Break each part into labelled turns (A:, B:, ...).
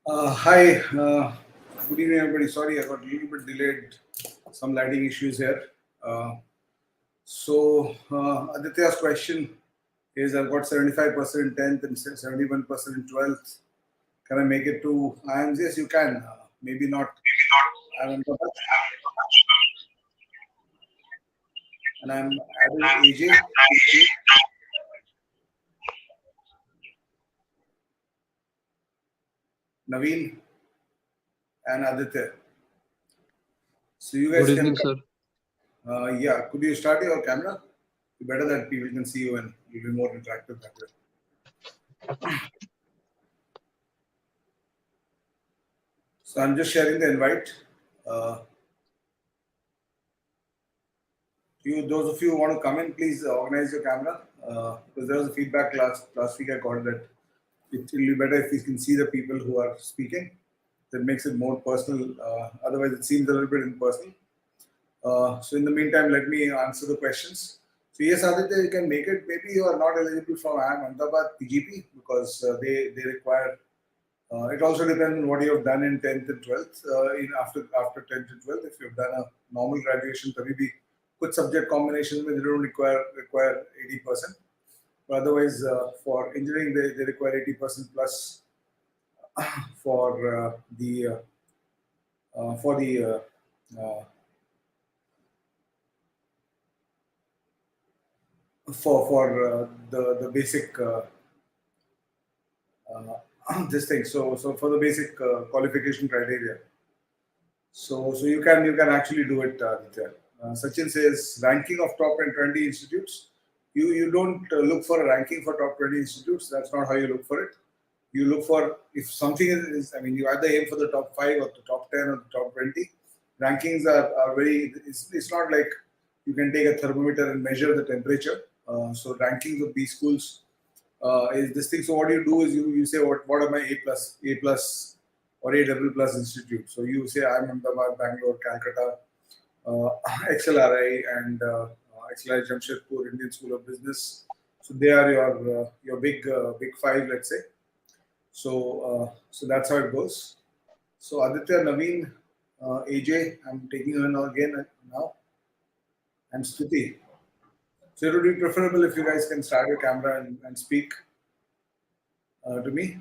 A: Hi, good evening, everybody. Sorry, I got a little bit delayed. Some lighting issues here. Uh, Aditya's question is: I've got 75% in 10th and 71% in 12th. Can I make it to IIMs? Yes, you can. Maybe not. I'm Ahmedabad, and I'm adding AJ, Naveen, and Aditya. So you
B: Good
A: guys can
B: evening,
A: come.
B: sir.
A: Yeah, could you start your camera? Better that people can see you and you'll be more interactive that way. So I'm just sharing the invite. Uh, those of you who want to come in, please organize your camera. Because there was a feedback last week I got that it will be better if we can see the people who are speaking. That makes it more personal. Otherwise, it seems a little bit impersonal. So in the meantime, let me answer the questions. So yes, Aditya, you can make it. Maybe you are not eligible for IIM Ahmedabad PGP because they require. It also depends on what you have done in 10th and 12th. In after 10th and 12th, if you've done a normal graduation, maybe good subject combinations they don't require 80%. But otherwise, for engineering, they require 80% plus for for the uh, for the basic this thing. So for the basic qualification criteria. So you can actually do it, Aditya. Sachin says ranking of top and 20 institutes. You don't look for a ranking for top 20 institutes. That's not how you look for it. You look for if something is I mean you either aim for the top 5 or the top 10 or the top 20. Rankings are very. It's not like you can take a thermometer and measure the temperature. So rankings of these schools is this thing. So what you do is you say what are my A plus or A double plus institute. So you say I'm Ahmedabad, Bangalore, Calcutta, uh, XLRI and XLRI Jamshedpur Indian School of Business. So they are your big five, let's say. So that's how it goes. So Aditya, Naveen, AJ, I'm taking you in again now, and Stuti. So it would be preferable if you guys can start your camera and speak to me.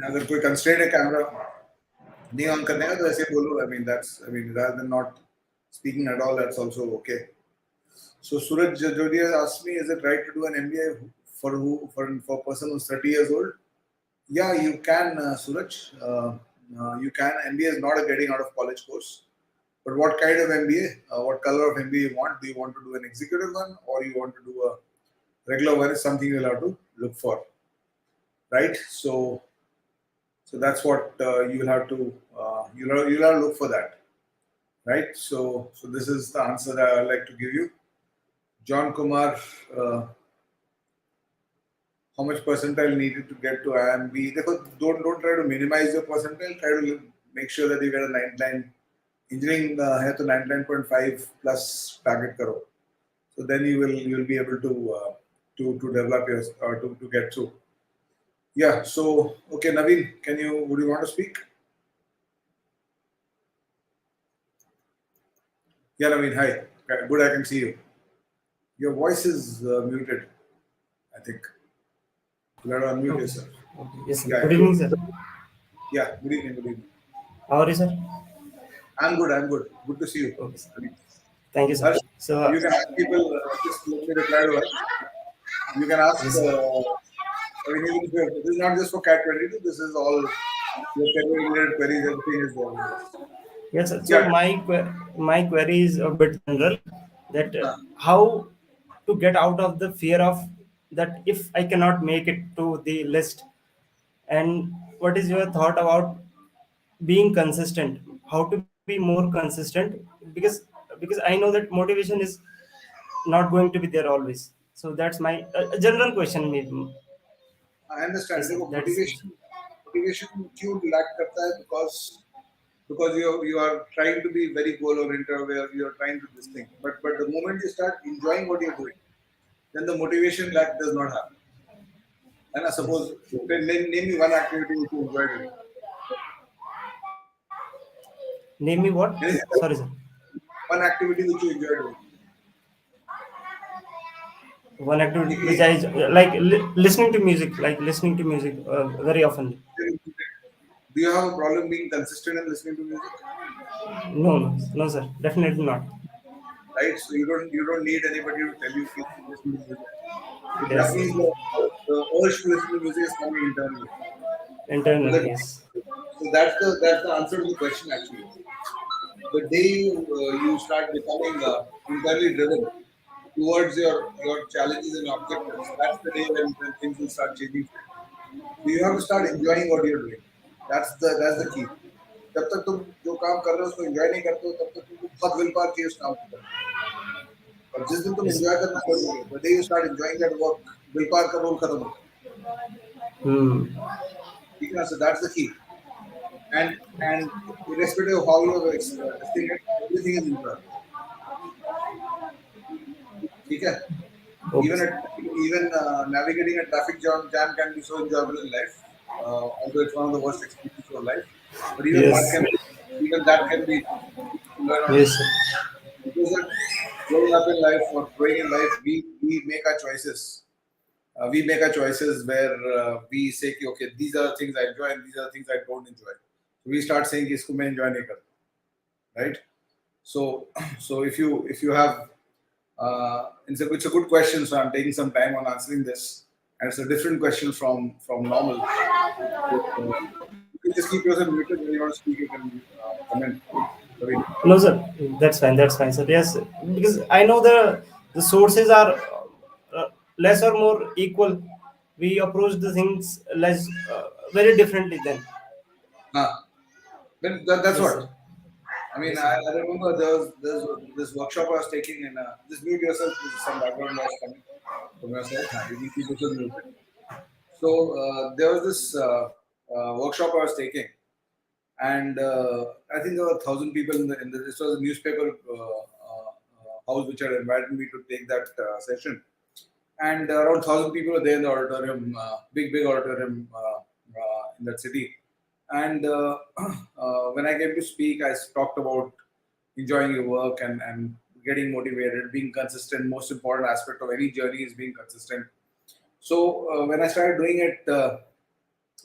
A: अगर कोई constraint है camera नहीं on करने का तो ऐसे बोलो I mean rather than not speaking at all that's also okay. So Suraj Jajodia asked me, is it right to do an MBA for a person who's 30 years old? Yeah, you can, Suraj. You can. MBA is not a getting out of college course. But what kind of MBA? What color of MBA you want? Do you want to do an executive one or you want to do a regular one? Is something you'll have to look for, right? So that's what you'll have to you'll have to look for that, right? So this is the answer that I'd like to give you. John Kumar, how much percentile needed to get to IMB? Don't try to minimize your percentile. Try to make sure that you get a 99. Engineering है तो 99.5 plus target करो. So then you'll be able to develop your to get through. Yeah. So okay, Naveen, would you want to speak? Yeah, Naveen. Hi. Good. I can see you. Your voice is muted. I think you have to unmute
C: Okay.
A: yourself.
C: Okay. Yes, sir.
A: Yeah.
C: Good evening, sir.
A: Yeah. Good evening. Good evening.
C: How are you, sir?
A: I'm good. I'm good. Good to see you.
C: Okay, sir.
A: I mean,
C: Thank you, sir.
A: Harsh,
C: So,
A: you can ask people. Just let me reply to Harsh. You can ask.
C: yes, sir.
A: I mean, this is not just for Cat 22. This is all your career-related queries. Everything is there.
C: Yes, sir. So
A: Yeah.
C: my query is a bit general. That
A: Uh,
C: how to get out of the fear of that if I cannot make it to the list, and what is your thought about being consistent? How to be more consistent? Because I know that motivation is not going to be there always. So that's my a general question, maybe.
A: I understand.
C: Yes, sir.
A: देखो,
C: That's
A: motivation क्यों lack करता है? Because you are trying to be very goal oriented, where you are trying to this thing. But the moment you start enjoying what you're doing, then the motivation lack does not happen. And I
C: Yes.
A: suppose, name me one activity which you enjoy doing.
C: Name me what?
A: Anything,
C: Sorry, sir.
A: one activity which you enjoy doing.
C: One activity which
A: Like,
C: I like listening to music, like listening to music very often.
A: do you have a problem being consistent in listening to music?
C: No, no, no, sir. Definitely not.
A: Right? So you don't need anybody to tell you keep listening to music. That
C: Yes,
A: means the urge to listen to music is coming internally. So
C: internally,
A: that
C: yes.
A: so that's the answer to the question actually. The day you start becoming internally driven towards your challenges and objectives, that's the day when things will start changing for you. So you have to start enjoying what you're doing. That's the key. जब तक तुम जो काम कर रहे हो उसको enjoy नहीं करते हो तब तक तुमको बहुत विल पावर चाहिए उस काम को करने के लिए। और जिस दिन तुम
C: Yes.
A: एंजॉय करना करोगे the day you start enjoying that work will power का रोल खत्म होता है।
C: Hmm.
A: ठीक है ना? So that's the key. And irrespective of how you are testing it, everything is enjoyable. ठीक है?
C: Okay,
A: Even
C: sir.
A: navigating a traffic jam can be so enjoyable in life, although it's one of the worst experiences of life. But
C: Yes.
A: even that can be to learn how to
C: Yes,
A: do.
C: sir.
A: Because that growing up in life or growing in life, we make our choices. We make our choices where we say, कि, okay, these are the things I enjoy and these are the things I don't enjoy. So we start saying, कि इसको मैं enjoy नहीं करता, right? So, so if you have it's a good question. So I'm taking some time on answering this, and it's a different question from normal. So, you can just keep yourself muted when you want to speak. You can comment. Sorry.
C: No, sir. That's fine. That's fine, sir. Yes, because I know the sources are less or more equal. We approach the things less very differently then.
A: Ah, then that's
C: Yes,
A: what.
C: sir.
A: I mean,
C: Yes, sir.
A: I remember there's this workshop I was taking in. Just mute yourself. There's some background noise coming from your side. You can keep yourself muted. So there was this workshop I was taking, and I think there were 1,000 people in the. This was a newspaper house which had invited me to take that session, and around 1,000 people were there in the auditorium, big auditorium in that city. And when I came to speak, I talked about enjoying your work and getting motivated, being consistent. Most important aspect of any journey is being consistent. So when I started doing it,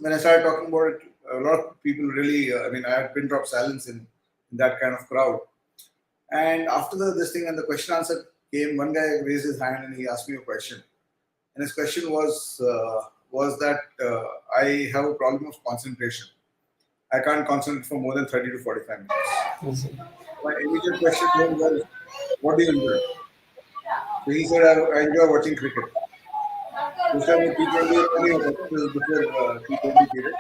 A: when I started talking about it, a lot of people really, I mean, I had pin drop silence in that kind of crowd. And after this thing and the question answer came, one guy raised his hand and he asked me a question. And his question was that I have a problem of concentration. I can't concentrate for more than 30 to 45 minutes.
C: Yes, sir.
A: My immediate question to him was, what do you enjoy? So he said, I enjoy watching cricket. This time the T20 is running over. This is before T20 period.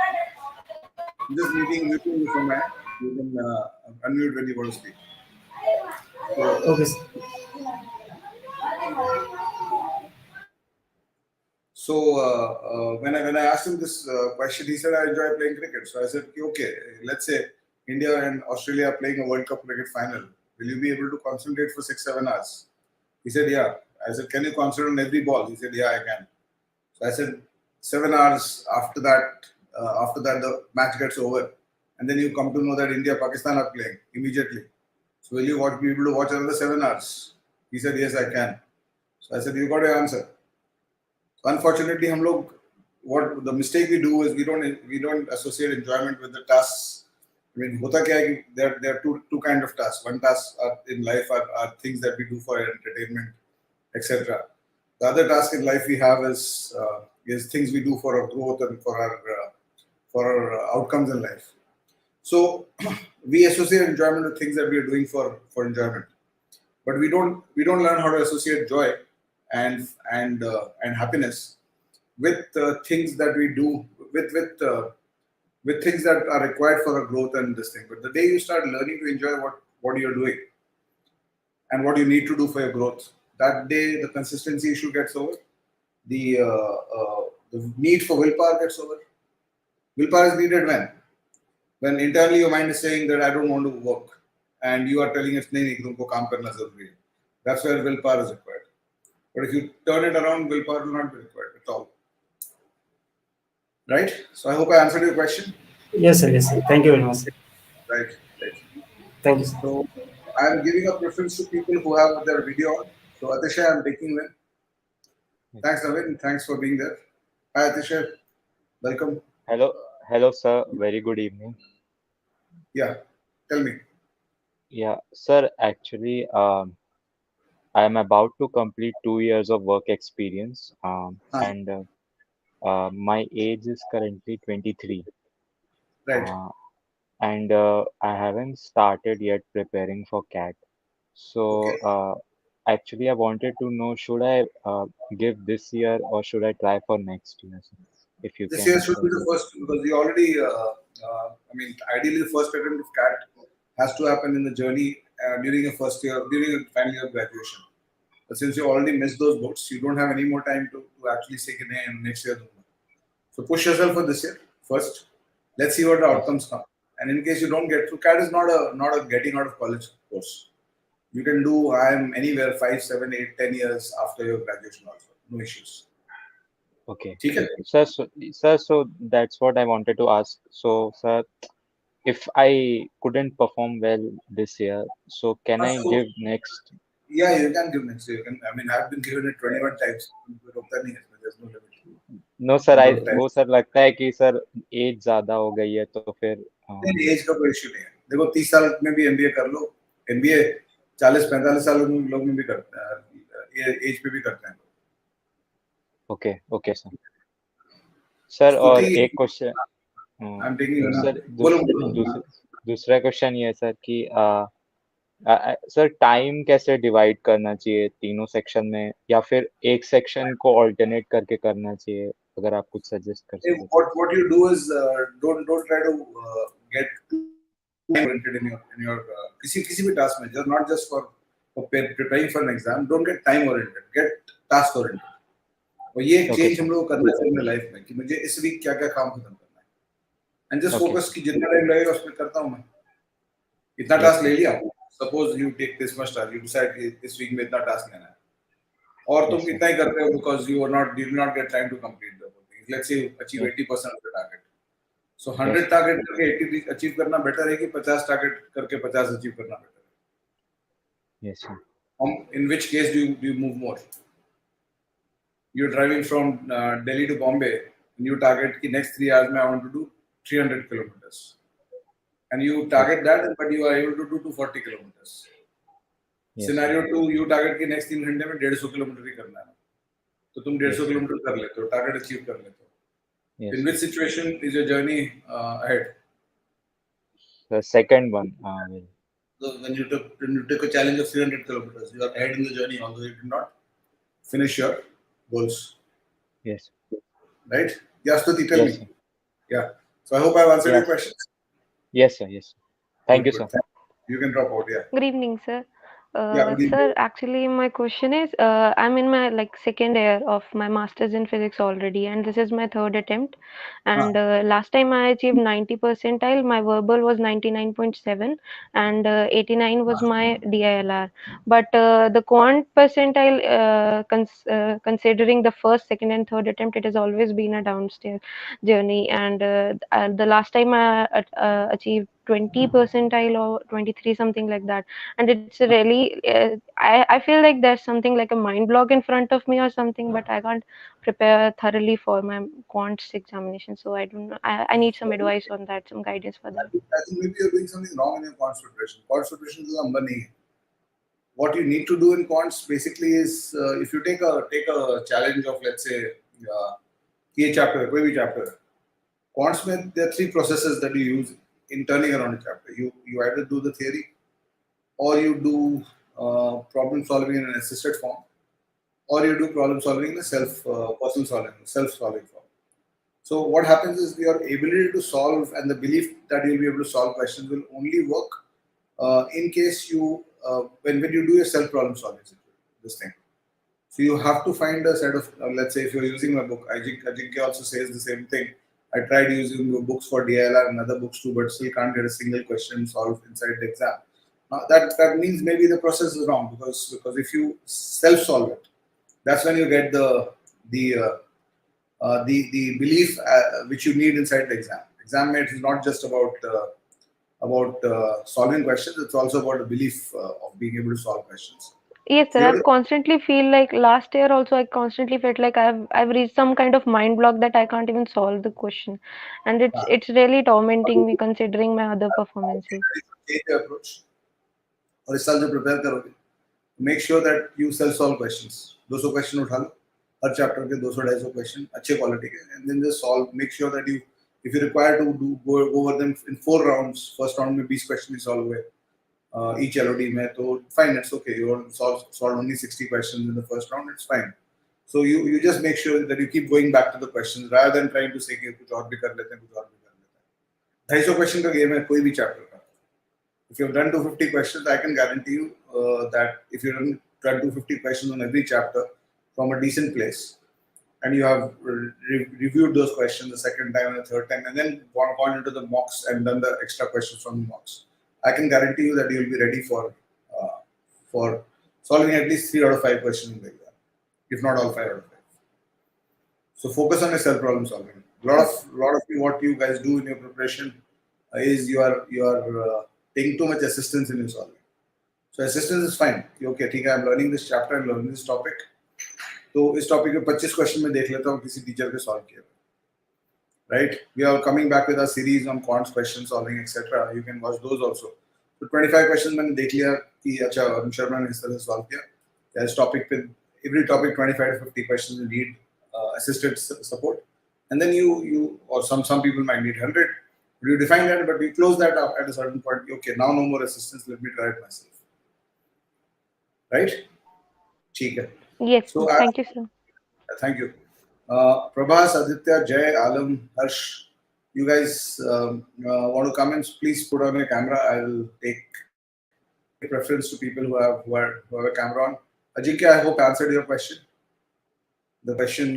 A: I'm just muting you from my end. You can unmute when you want to speak. So,
C: Okay, sir.
A: when I asked him this question, he said, I enjoy playing cricket. So I said, okay, let's say India and Australia are playing a World Cup cricket final. Will you be able to concentrate for 6 7 hours? He said, yeah. I said, can you concentrate on every ball? He said, yeah, I can. So I said, 7 hours after that the match gets over, and then you come to know that India Pakistan are playing immediately. So will you be able to watch another 7 hours? He said, yes, I can. So I said, you got your answer. So unfortunately, हम लोग what the mistake we do is we don't associate enjoyment with the tasks. I mean, होता क्या है कि there are two kind of tasks. One task in life are things that we do for entertainment, etc. The other task in life we have is things we do for our growth and for our outcomes in life. So we associate enjoyment with things that we are doing for enjoyment, but we don't learn how to associate joy and happiness with things that we do with things that are required for our growth and this thing. But the day you start learning to enjoy what you're doing and what you need to do for your growth, that day the consistency issue gets over. The need for willpower gets over. Willpower is needed when internally your mind is saying that I don't want to work, and you are telling it नहीं नहीं तुमको काम करना जरूरी है. That's where willpower is required. But if you turn it around, willpower will not be required at all. right? So I hope I answered your question.
C: Yes, sir. Yes, sir. Thank you very much.
A: Right, right.
C: Thank you, sir.
A: So I'm giving a preference to people who have their video on. So Atisha, I'm taking them. Thanks, Navin. Thanks for being there. Hi, Atisha. Welcome.
B: Hello, hello, sir. Very good evening.
A: Yeah. Tell me.
B: Yeah, sir. Actually, I am about to complete 2 years of work experience,
A: Huh.
B: and my age is currently 23,
A: Right.
B: uh, and I haven't started yet preparing for CAT.
A: Okay.
B: So, actually, I wanted to know, should I give this year or should I try for next year, sir? If you
A: This
B: can
A: year should be the
B: suggest.
A: first because we already, I mean, ideally the first attempt of CAT has to happen in the journey during your first year, during your final year of graduation. But since you already missed those books, you don't have any more time to actually say next year. So push yourself for this year first. Let's see what the
B: Yes,
A: outcomes come. And in case you don't get through, CAT is not a getting out of college course. You can do IIM anywhere 5, 7, 8, 10 years after your graduation also. No issues.
B: okay.
A: ठीक है?
B: So that's what I wanted to ask. So, sir, if I couldn't perform well this year, so can I
A: So
B: give next?
A: yeah, you can give next year. You can. I mean, I've been given it 21 times. रुकता नहीं है इसमें. There's no limit.
B: No sir,
A: Number
B: I
A: of
B: वो
A: times.
B: Sir लगता है कि sir as ज्यादा हो गई है तो फिर
A: नहीं एज का कोई इश्यू नहीं है. देखो 30 साल में भी एमबीए कर लो. एमबीए 40-45 साल में लोग में भी करते हैं. ये एज पे भी करते हैं.
B: Okay okay sir. सर और
A: स्तुति,
B: एक question.
A: I am taking you ना.
B: सर
A: बोलो.
B: दूसरा क्वेश्चन ये है सर कि सर टाइम कैसे डिवाइड करना चाहिए तीनों सेक्शन में या फिर एक सेक्शन को ऑल्टरनेट करके करना चाहिए, अगर आप कुछ सजेस्ट कर सके तो.
A: What you do is don't try to get too oriented in your किसी भी task में. Just not just for preparing for an exam. Don't get time oriented. Get task oriented. और ये एक
B: ओके
A: चेंज हम
B: सर.
A: लोग को करना चाहिए अपने लाइफ में कि मुझे इस वीक क्या क्या काम खत्म करना है. And just
B: okay.
A: फोकस कि जितना टाइम लगेगा उसमें करता हूँ मैं. इतना
B: यस
A: टास्क ले
B: सर.
A: लिया. Suppose you take this much task. You decide कि इस वीक में इतना टास्क लेना है. और तुम
B: यस सर.
A: इतना ही करते हो because you did not get time to complete the whole thing. Let's say you achieve
B: yes
A: 80% of the target. So
B: yes
A: 100
B: sir.
A: Target करके 80 अचीव करना बेटर है कि 50 टारगेट करके 50 अचीव करना बेटर
B: यस सर.
A: है. In which case do you move more? You're driving from Delhi to Bombay and you target कि next 3 hours में I want to do 300 kilometers. And you
B: yes
A: target that but you are able to do 240 kilometers.
B: Yes sir.
A: Scenario 2 you target कि next 3 घंटे में 150 kilometre ही करना है. तो तुम 150
B: yes sir.
A: Kilometre कर लेते हो. टारगेट अचीव कर लेते हो.
B: Yes
A: In
B: sir.
A: which situation is your journey ahead?
B: The second one will.
A: So when you took a challenge of 300 kilometers, you are ahead in the journey, although you did not finish your goals,
B: Yes.
A: right? Yeah, Stuti, tell
B: Yes,
A: me.
B: sir.
A: Yeah. So I hope I've answered your
B: Yes.
A: questions.
B: Yes, sir. Yes, sir. Thank
A: Good,
B: you,
A: good.
B: sir.
A: You can drop out. Yeah.
D: Good evening, sir.
A: Yeah. Good evening.
D: Sir, actually, my question is, I'm in my second year of my master's in physics already, and this is my third attempt.
A: Huh.
D: And last time I achieved 90 percentile. My verbal was 99.7, and 89 was my DILR. But the quant percentile, considering the first, second, and third attempt, it has always been a downstairs journey. And the last time I achieved 20 percentile or 23, something like that. And it's a really I feel like there's something like a mind block in front of me or something, but I can't prepare thoroughly for my quants examination. So I don't know, I need some advice on that, some guidance for that.
A: I think maybe you're doing something wrong in your quants preparation. Quants preparation is number nahi hai. What you need to do in quants basically is if you take a challenge of let's say ये chapter कोई भी chapter. Quants में there are three processes that you use in turning around a chapter. You either do the theory or you do problem solving in an assisted form, or you do problem solving in a self solving form. So what happens is your ability to solve and the belief that you'll be able to solve questions will only work in case you when you do your self problem solving this thing. So you have to find a set of let's say if you're using my book, Ajinkya also says the same thing. I tried using the books for DLR and other books too, but still can't get a single question solved inside the exam. That means maybe the process is wrong because if you self solve it, that's when you get the the belief which you need inside the exam. Exam mate is not just about solving questions; it's also about the belief of being able to solve questions.
D: Yes,
A: So
D: sir.
A: you
D: I've
A: have to,
D: constantly feel like last year also I constantly felt like I've reached some kind of mind block that I can't even solve the question, and it's really tormenting me considering my other performances.
A: change your approach. और इस साल जो prepare करोगे, make sure that you self solve questions. 200 question उठा लो, हर chapter के 200-250 question अच्छे quality के, and then just solve. Make sure that you, if you require to go over them in 4 rounds, first round में 20 question ही solve हुए each LOD में, तो fine, it's okay. You solve only 60 questions in the first round, it's fine. So you just make sure that you keep going back to the questions rather than trying to say कि कुछ और भी कर लेते हैं, कुछ और भी कर लेते हैं. 250 क्वेश्चन का गेम है कोई भी चैप्टर का. If you've done 250 questions, I can guarantee you that if you've done 250 questions on every chapter from a decent place, and you have reviewed those questions the second time and the third time, and then gone into the mocks and done the extra questions from the mocks, I can guarantee you that you'll be ready for solving at least 3 out of 5 questions in the exam, if not all 5 out of 5. So focus on your self problem solving. Lot of what you guys do in your preparation is you are taking too much assistance in your solving. So assistance is fine. Okay, ठीक है, I'm learning this chapter, I'm learning this topic. तो इस topic के 25 question में देख लेता हूँ किसी टीचर के सॉल्व किए. Right? We are coming back with a series on quants question solving, etc. You can watch those also. So 25 questions मैंने देख लिया कि अच्छा अरुण शर्मा ने इस तरह से सॉल्व किया. या इस टॉपिक पे every topic 25 to 50 questions you need assisted support, and then you or some people might need 100. But you define that, but you close that up at a certain point. Okay, now no more assistance. Let me try it myself. Right? ठीक है.
D: Yes,
A: So
D: thank you, sir.
A: thank you. Prabhas, Aditya, Jay, Alam, Harsh, you guys want to come and please put on a camera. I'll take preference to people who have a camera on. Ajinkya, I hope I answered your question. The question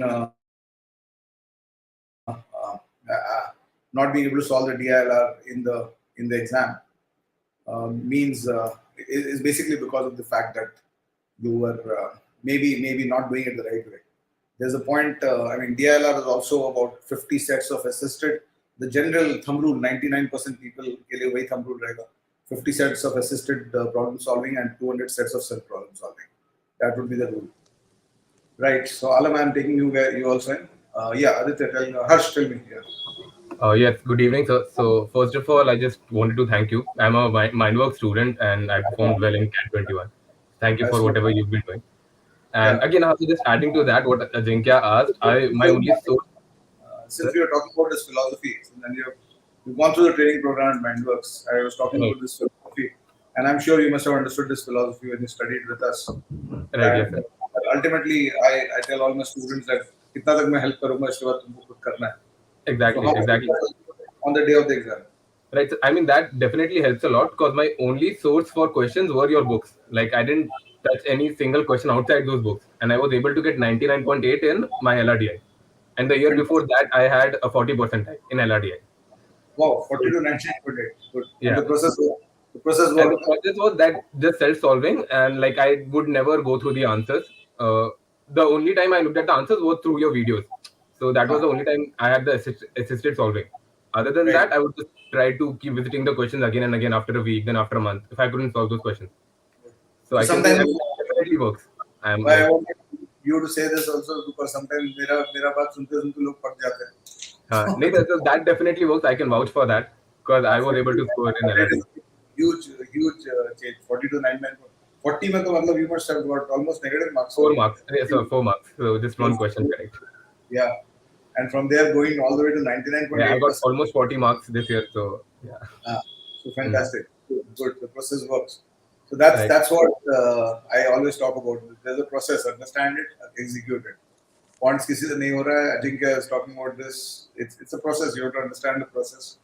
A: not being able to solve the DILR in the exam means is basically because of the fact that you were maybe not doing it the right way. There's a point. I mean, DILR is also about 50 sets of assisted. The general thumb rule, 99% people के लिए वही thumb rule रहेगा. 50 sets of assisted problem solving and 200 sets of self problem solving. That would be the rule. Right. So Alam, I'm taking you where you also in. Yeah, Aditya, tell me. Harsh, tell me. Yeah.
E: Yes, good evening, sir. So first of all, I just wanted to thank you. I'm a Mindwork student and I performed well in CAT 21. Thank you for whatever you've been doing. And again, also just adding to that, what Ajinkya asked, my only source.
A: Since we are talking about this philosophy, and then you've gone through the training program at Mindworks, I was talking about this philosophy, and I'm sure you must have understood this philosophy when you studied with us.
E: Right, yes, sir.
A: Ultimately, I tell all my students that कितना तक मैं help करूँगा इसके बाद तुमको खुद करना है.
E: Exactly,
A: So
E: exactly.
A: on the day of the exam.
E: Right. So, I mean, that definitely helps a lot because my only source for questions were your books. Like, I didn't touch any single question outside those books. And I was able to get 99.8 in my LRDI. And the year before that, I had a 40 percentile in LRDI.
A: Wow, 40 to 99.8. Good.
E: Yeah.
A: And the process was
E: And the process was that just self-solving. And like, I would never go through the answers. The only time I looked at the answers was through your videos. So that was the only time I had the assisted solving. Other than that, I would just try to keep visiting the questions again and again after a week, then after a month, if I couldn't solve those questions. So I can say that definitely works.
A: I want you to say this also because sometimes मेरा बात सुनते लोग पक जाते हैं.
E: नहीं, that definitely works. I can vouch for that because I was able to score it in LRD.
A: Huge change. 40 to 99. 40 में तो मतलब you must have got almost negative marks.
E: 4 marks. Yes, sir, 4 marks. So just one question correct.
A: Yeah. And from there going all the way to 99.8.
E: Yeah, I got almost 40 marks this year. So yeah.
A: So fantastic. Good. The process works. So that's what I always talk about. There's a process. Understand it, execute it. Points किसी से नहीं हो रहा है. Ajinkya is talking about this. It's a process. You have to understand the process.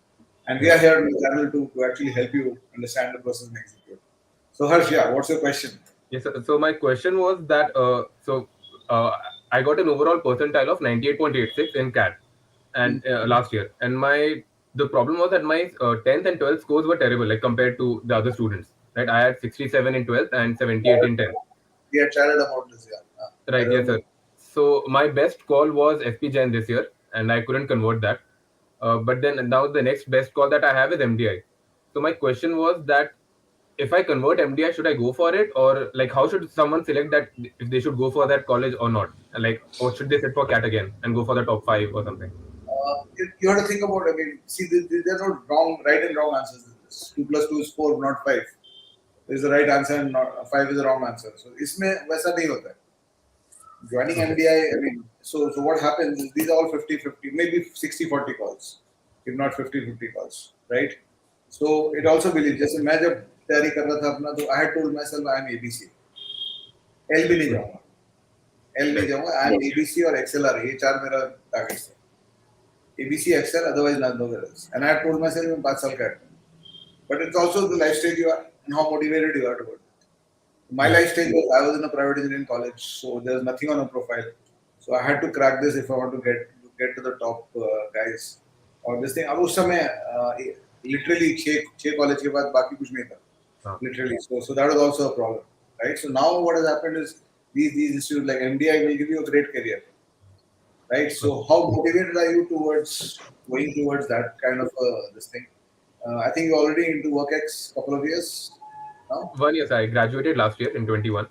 A: And we are here on the channel to actually help you understand the process and execute. So Harsh, what's your question?
E: Yes, sir. So my question was that I got an overall percentile of 98.86 in CAT and last year, and the problem was that my 10th and 12th scores were terrible, like compared to the other students. Right, I had 67 in 12th and 78 in 10th.
A: We had chatted about this, yeah.
E: Right, yes, sir. So my best call was FP Jain this year, and I couldn't convert that. But then now the next best call that I have is MDI. So my question was that if I convert MDI, should I go for it, or like how should someone select that if they should go for that college or not? Like, or should they sit for CAT again and go for the top 5 or something?
A: You have to think about. I mean, see, there are no wrong, right and wrong answers in this. 2 plus 2 is 4, not 5. Is the right answer and not 5 is the wrong answer. So इसमें वैसा नहीं होता है. Joining MBI, I mean, so what happens is these are all 50-50, maybe 60-40 calls, if not 50-50 calls, right? So it also believes, जैसे मैं जब तैयारी कर रहा था अपना, तो I had told myself I am ABC. L भी नहीं जाऊँगा. L नहीं जाऊँगा. I am ABC और XLR. ये 4 मेरा targets है. ABC, XL, otherwise nowhere else. And I had told myself मैं 5 साल का है. But it's also the life stage you are and how motivated you are to work. My life stage was I was in a private engineering college, so there's nothing on a profile. So I had to crack this if I want to get to the top guys. Or this thing. अब उस समय literally 6 college के बाद बाकी कुछ नहीं था. Literally. So that was also a problem, right? So now what has happened is these institutes like MDI will give you a great career, right? So how motivated are you towards going towards that kind of this thing? I think you're already into WorkX couple of years now.
E: 1 year. I graduated last year in 21.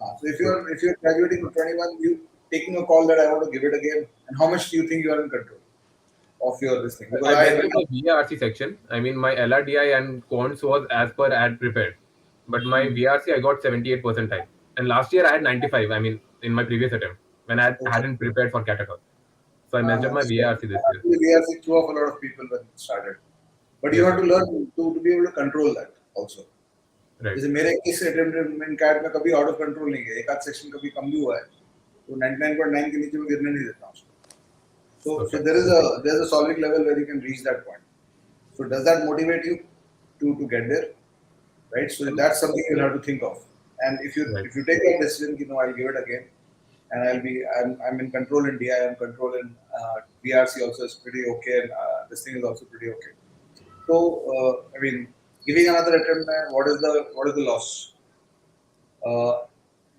A: So if you're graduating in 21, you taking a call that I want to give it again, and how much do you think you are in control of your this thing? Because
E: I did my VRC section. I mean, my LRDI and quants was as per ad prepared, but my VRC I got 78 percentile, and last year I had 95. I mean, in my previous attempt when I hadn't prepared for CAT at all. So I messed up my VRC this year.
A: VRC threw off a lot of people when it started, but you have to learn to be able to control that also.
E: Right.
A: जैसे मेरे इस attempt में cat में कभी out of control नहीं गया, एक आध सेक्शन कभी कम भी हुआ है, तो 99.9 के नीचे मैं गिरने नहीं देता उसको. So there's a solving level where you can reach that point. So does that motivate you to get there, right? So that's something you'll have to think of. And if you take that decision, you know, I'll give it again, and I'm in control in DI, I'm in control in VRC also is pretty okay, and this thing is also pretty okay. So I mean, giving another attempt, what is the loss?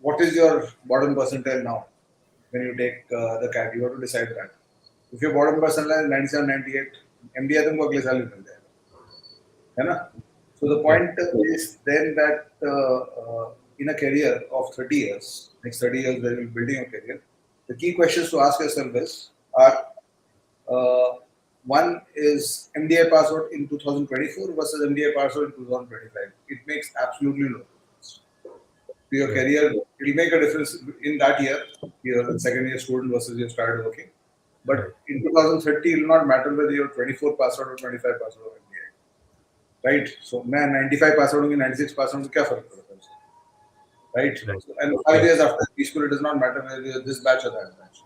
A: What is your bottom percentile now when you take the CAT? You have to decide that. If your bottom percentile is 97, 98, MBA तुमको अगले साल मिल जाएगा, है ना? So the point is then that in a career of 30 years, next 30 years where you're building a career, the key questions to ask yourself are one is MDI pass out in 2024 versus MDI pass out in 2025. It makes absolutely no difference to your career. It will make a difference in that year. You're a second year student versus you started working. But in 2030, it will not matter whether you're 24 pass out or 25 pass out of MBA. Right? So, मैं 95 pass out होंगे, 96 pass out, तो क्या फर्क पड़ता है? Right? So, and 5 years after school, it does not matter whether you're this batch or that batch.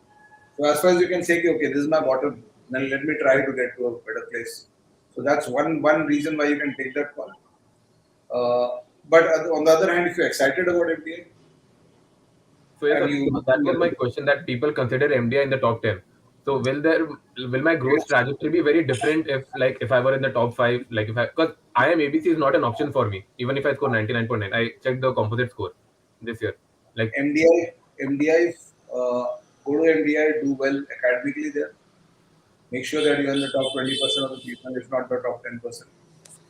A: So, as far as you can say, okay, this is my bottom, then let me try to get to a better place. So, that's one reason why you can take that call. But on the other hand, if you're excited about MBA,
E: so that was my question, that people consider MDI in the top 10. So will my growth trajectory be very different if I were in the top 5, because IIM ABC is not an option for me, even if I score 99.9. I checked the composite score this year. Like
A: MDI, go to MDI, do well academically there. Make sure that you're in the top 20% of the people, if not the top 10%.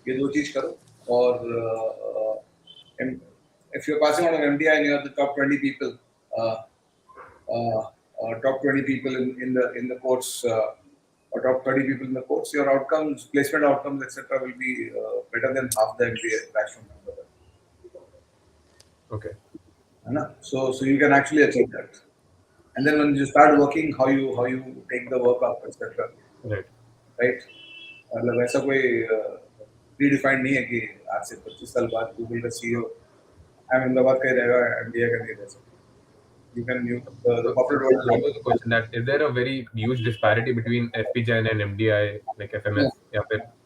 A: ये दो चीज करो, और if you're passing out of MDI and you're the top 20 people, top 20 people in the course, or top 30 people in the course, your outcomes, placement outcomes, etc., will be better than half the MBA batch from number.
E: Okay.
A: So you can actually achieve that. And then when you start working, how you take the work up, etc.
E: Right.
A: मतलब ऐसा कोई predefined नहीं है कि आज से 25 साल बाद Google का CEO अहमदाबाद का ही रहेगा, MBA का नहीं रह सकता. You can the corporate world.
E: That was the question, that is there a very huge disparity between SPGen and MDI, like FMS? Yeah,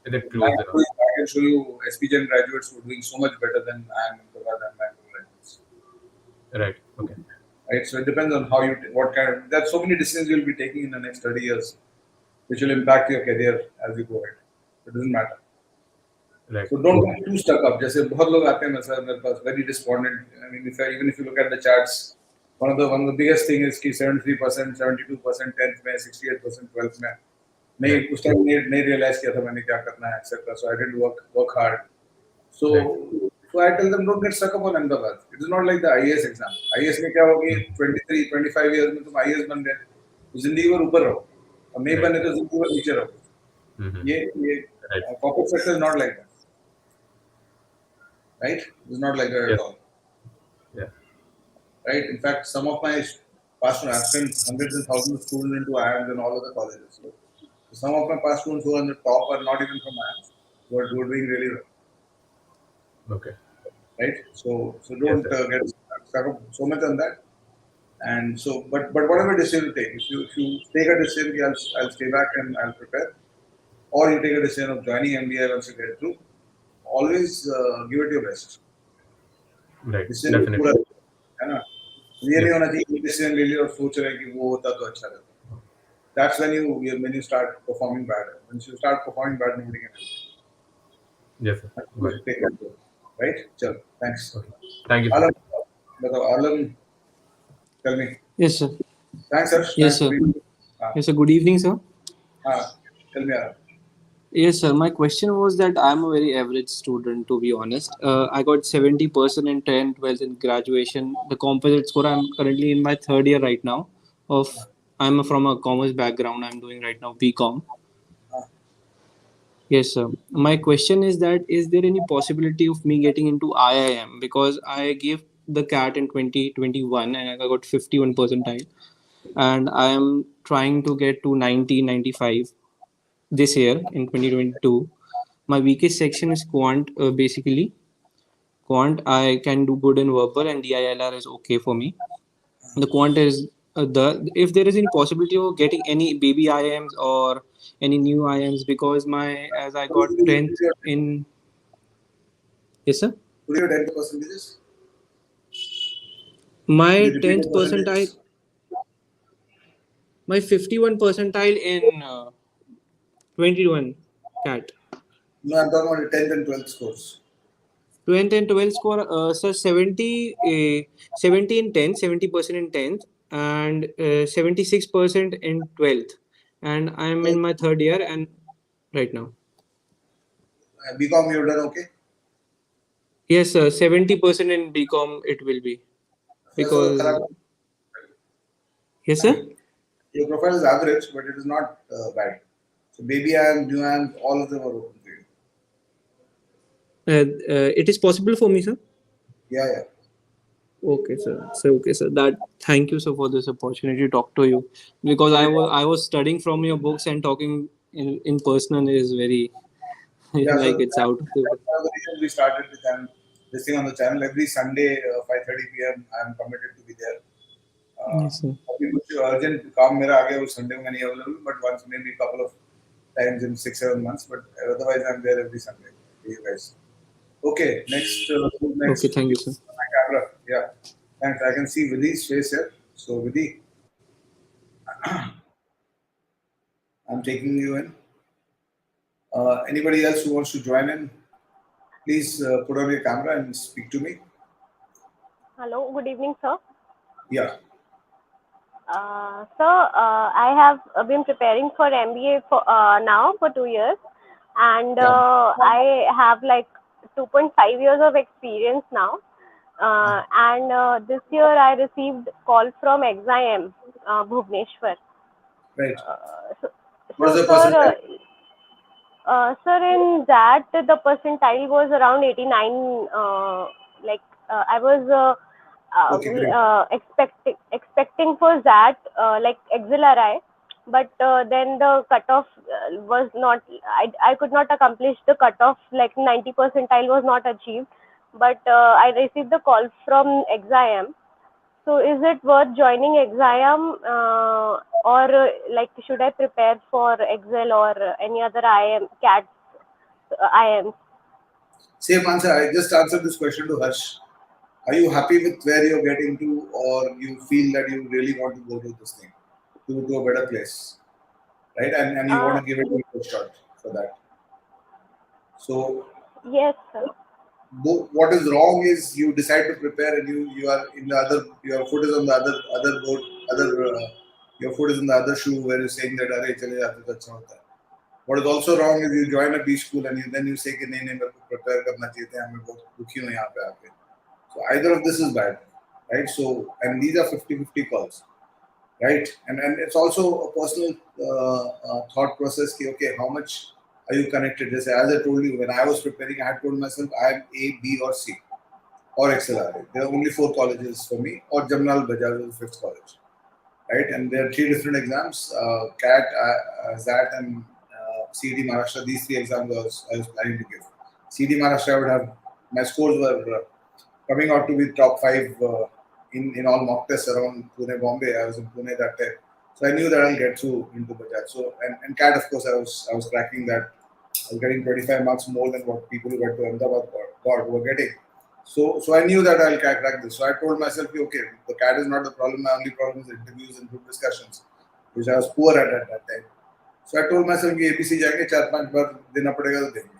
E: is it close enough?
A: I can show you SPGen graduates who are doing so much better than Ahmedabad and Bangalore graduates.
E: Right. Okay.
A: Right. So it depends on how what kind of. There are so many decisions you'll be taking in the next 30 years, which will impact your career as you go ahead. It doesn't matter.
E: Right.
A: So don't get too stuck up. जैसे बहुत लोग आते हैं ना sir मेरे पास very despondent. I mean, even if you look at the charts, one of the biggest thing is कि 73%, 72%, 10th में, 68% 12th में. मैं उस टाइम नहीं realize किया था मैंने क्या करना है, etc. So I didn't work hard. So I tell them don't get stuck up on Ahmedabad. It is not like the IAS exam. IAS में क्या होगी 23, 25 years में तुम IAS बन गए, जिंदगी भर ऊपर रहो. और नहीं बने तो जिंदगी भर नीचे रहो. ये corporate sector is not like that. Right? It's not like that at all.
E: Yeah.
A: Right? In fact, some of my past students, I've sent hundreds and thousands of students into IIMs and all other colleges. So some of my past students who are on the top are not even from IIMs, who are doing really well.
E: Okay.
A: Right? So don't get stuck up so much on that. And so, but whatever decision you take, if you take a decision, I'll stay back and I'll prepare, or you take a decision of joining MBA once you get through, always give it your best.
E: Right.
A: Decision
E: Definitely.
A: है ना, ये नहीं होना चाहिए decision ले लिया और सोच रहे कि वो होता तो अच्छा रहता. That's when you start performing bad. When you start performing bad, nobody can help.
E: Yes, sir.
A: Take control. Right? Chalo. Thanks.
E: Okay. Thank you, sir.
A: Alan, tell me.
F: Yes, sir.
A: Thanks, sir.
F: Yes, sir. Yes, sir. Good evening, sir.
A: Tell me, Alan.
F: Yes, sir. My question was that I'm a very average student, to be honest. I got 70% in 10th, 12th, in graduation. The composite score, I'm currently in my third year right now. I'm from a commerce background. I'm doing right now BCom. Yes, sir. My question is that is there any possibility of me getting into IIM? Because I gave the CAT in 2021 and I got 51 percentile. And I am trying to get to 90, 95 this year in 2022. My weakest section is quant, basically. Quant, I can do good in verbal and DILR is okay for me. The quant is if there is any possibility of getting any baby IIMs or any new IIMs, because as I got 10th in. Yes, sir?
A: What are your 10th percentages?
F: My 10th percentile. My 51 percentile in 21 CAT.
A: No, I'm talking about the 10th and 12th scores.
F: 10th and 12th score, sir, 70 in 10th, 70% in 10th, and 76% in 12th. And I'm in my third year and right now.
A: BCom, you've done okay?
F: Yes, sir, 70% in BCom it will be. Because. Yes, sir?
A: Your profile is average, but it is not bad. So baby IIM, new IIM, all of them are open to you.
F: It is possible for me, sir?
A: Yeah.
F: Okay, sir. Thank you, sir, for this opportunity to talk to you. Because I was studying from your books and talking in person is very it's out.
A: That's one of the reasons we started this thing on the channel. Every Sunday, 5:30 p.m. I'm committed to be there.
F: Yes, sir.
A: Urgent काम मेरा आ गया उस Sunday में नहीं available, but once maybe a couple of times in 6-7 months. But otherwise, I'm there every Sunday. You guys. Okay, next.
F: Okay, thank you, sir.
A: My camera. Yeah, thanks. I can see Vidhi's face here. So Vidhi, I'm taking you in. Anybody else who wants to join in, please put on your camera and speak to me.
G: Hello, good evening, sir.
A: Yeah.
G: Sir, I have been preparing for MBA now for 2 years, and I have like 2.5 years of experience now. And this year I received call from XIM, Bhubaneswar.
A: Right.
G: What is the percentile? Sir, in that the percentile was around 89. I was expecting for that like XLRI, but then the cutoff was not. I could not accomplish the cutoff. Like 90 percentile was not achieved, but I received the call from XIM. So is it worth joining XIM or like should I prepare for Excel or any other IIM, CAT IIMs?
A: Same answer. I just answered this question to Harsh. Are you happy with where you're getting to, or you feel that you really want to go to this thing, to a better place, right? And you want to give it a shot for that. So
G: yes, sir.
A: what is wrong is you decide to prepare and you are in the other, your foot is on the other boat, your foot is in the other shoe where you're saying that अरे चले जाते तो अच्छा होता है. What is also wrong is you join a B school and then you say कि नहीं मेरे को prepare करना चाहिए था, मैं बहुत दुखी हूँ यहाँ पे आके. So either of this is bad, right? So and these are 50-50 calls, right? And it's also a personal thought process कि okay, how much are you connected? Just as I told you, when I was preparing, I had told myself I am A, B, or C, or XLRA. There are only 4 colleges for me, or Jamnal Bajaj was the 5th college, right? And there are 3 different exams: CAT, ZAT, and CET Maharashtra. These 3 exams I was planning to give. CET Maharashtra, I would have, my scores were coming out to be top 5 in all mock tests around Pune, Bombay. I was in Pune that time, so I knew that I'll get through into Bajaj. So and CAT, of course, I was cracking that. I was getting 25 marks more than what people who went to Ahmedabad were getting. So I knew that I'll crack this. So I told myself, okay, the CAT is not the problem. My only problem is interviews and group discussions, which I was poor at that time. So I told myself, ABC जाएंगे 4-5 बार देना पड़ेगा तो देंगे.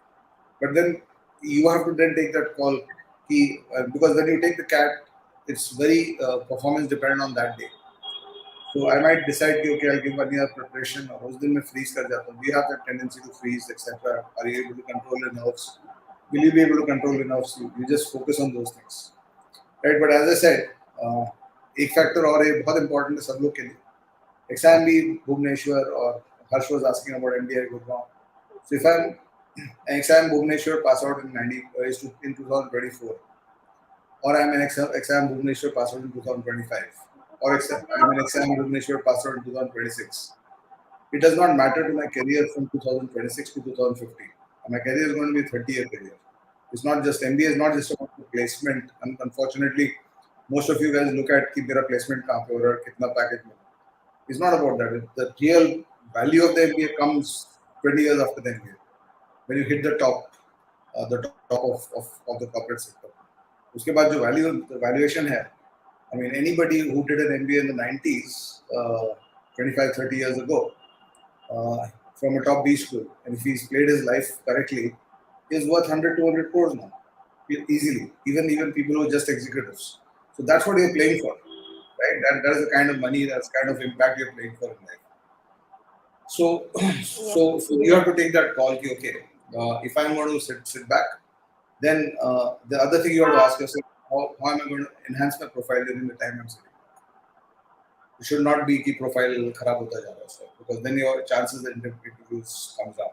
A: But then you have to then take that call, because when you take the CAT, it's very performance dependent on that day. So I might decide कि okay, I'll give 1 year preparation, और उस दिन मैं freeze कर जाता हूँ. Do you have that tendency to freeze, etc.? Are you able to control your nerves? Will you be able to control your nerves? You just focus on those things, right? But as I said, एक factor और ये बहुत important है सब लोग के लिए. Exam भी Bhubaneswar, और Harsh was asking about MBA Gurgaon. So if I'm an exam Bhubaneswar pass out in 2024, or I'm an exam Bhubaneswar pass out in 2025, or I'm an exam Bhubaneswar pass out in 2026. It does not matter to my career from 2026 to 2050. My career is going to be a 30-year career. It's not just MBA is not just about the placement. And unfortunately, most of you guys look at कि मेरा placement कहाँ पे हो रहा है, कितना package मिला. It's not about that. The real value of the MBA comes 20 years after the MBA, when you hit the top of the corporate sector. उसके बाद जो valuation है, I mean, anybody who did an MBA in the 90s, 25-30 years ago, from a top B school, and if he's played his life correctly, is worth 100-200 crores now, easily. Even people who are just executives. So that's what you're playing for, right? That is the kind of money, that's the kind of impact you're playing for in life. So you have to take that call. Okay, if I'm going to sit back, then the other thing you have to ask yourself: how am I going to enhance my profile during the time I'm sitting? It should not be कि profile खराब होता जा रहा है, because then your chances that interviews comes down,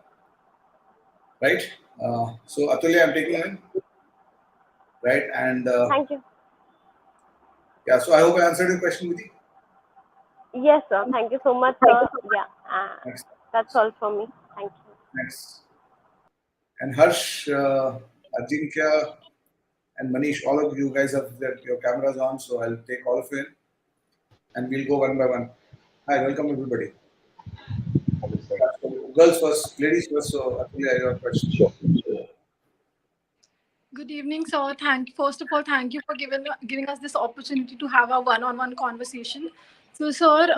A: right? So Atulya, I'm taking in, right? And
G: Thank you.
A: yeah, so I hope I answered your question, Vidhi.
G: Yes, sir. Thank you so much, sir. Yeah,
A: Thanks.
G: that's all from me. Thank you.
A: Thanks. And Harsh, Ajinkya, and Manish, all of you guys have your cameras on, so I'll take all of you in, and we'll go one by one. Hi, welcome everybody. So girls first, ladies first. So Atulya, your question.
B: Sure.
H: Good evening, sir. First of all, thank you for giving us this opportunity to have a one-on-one conversation. So, sir,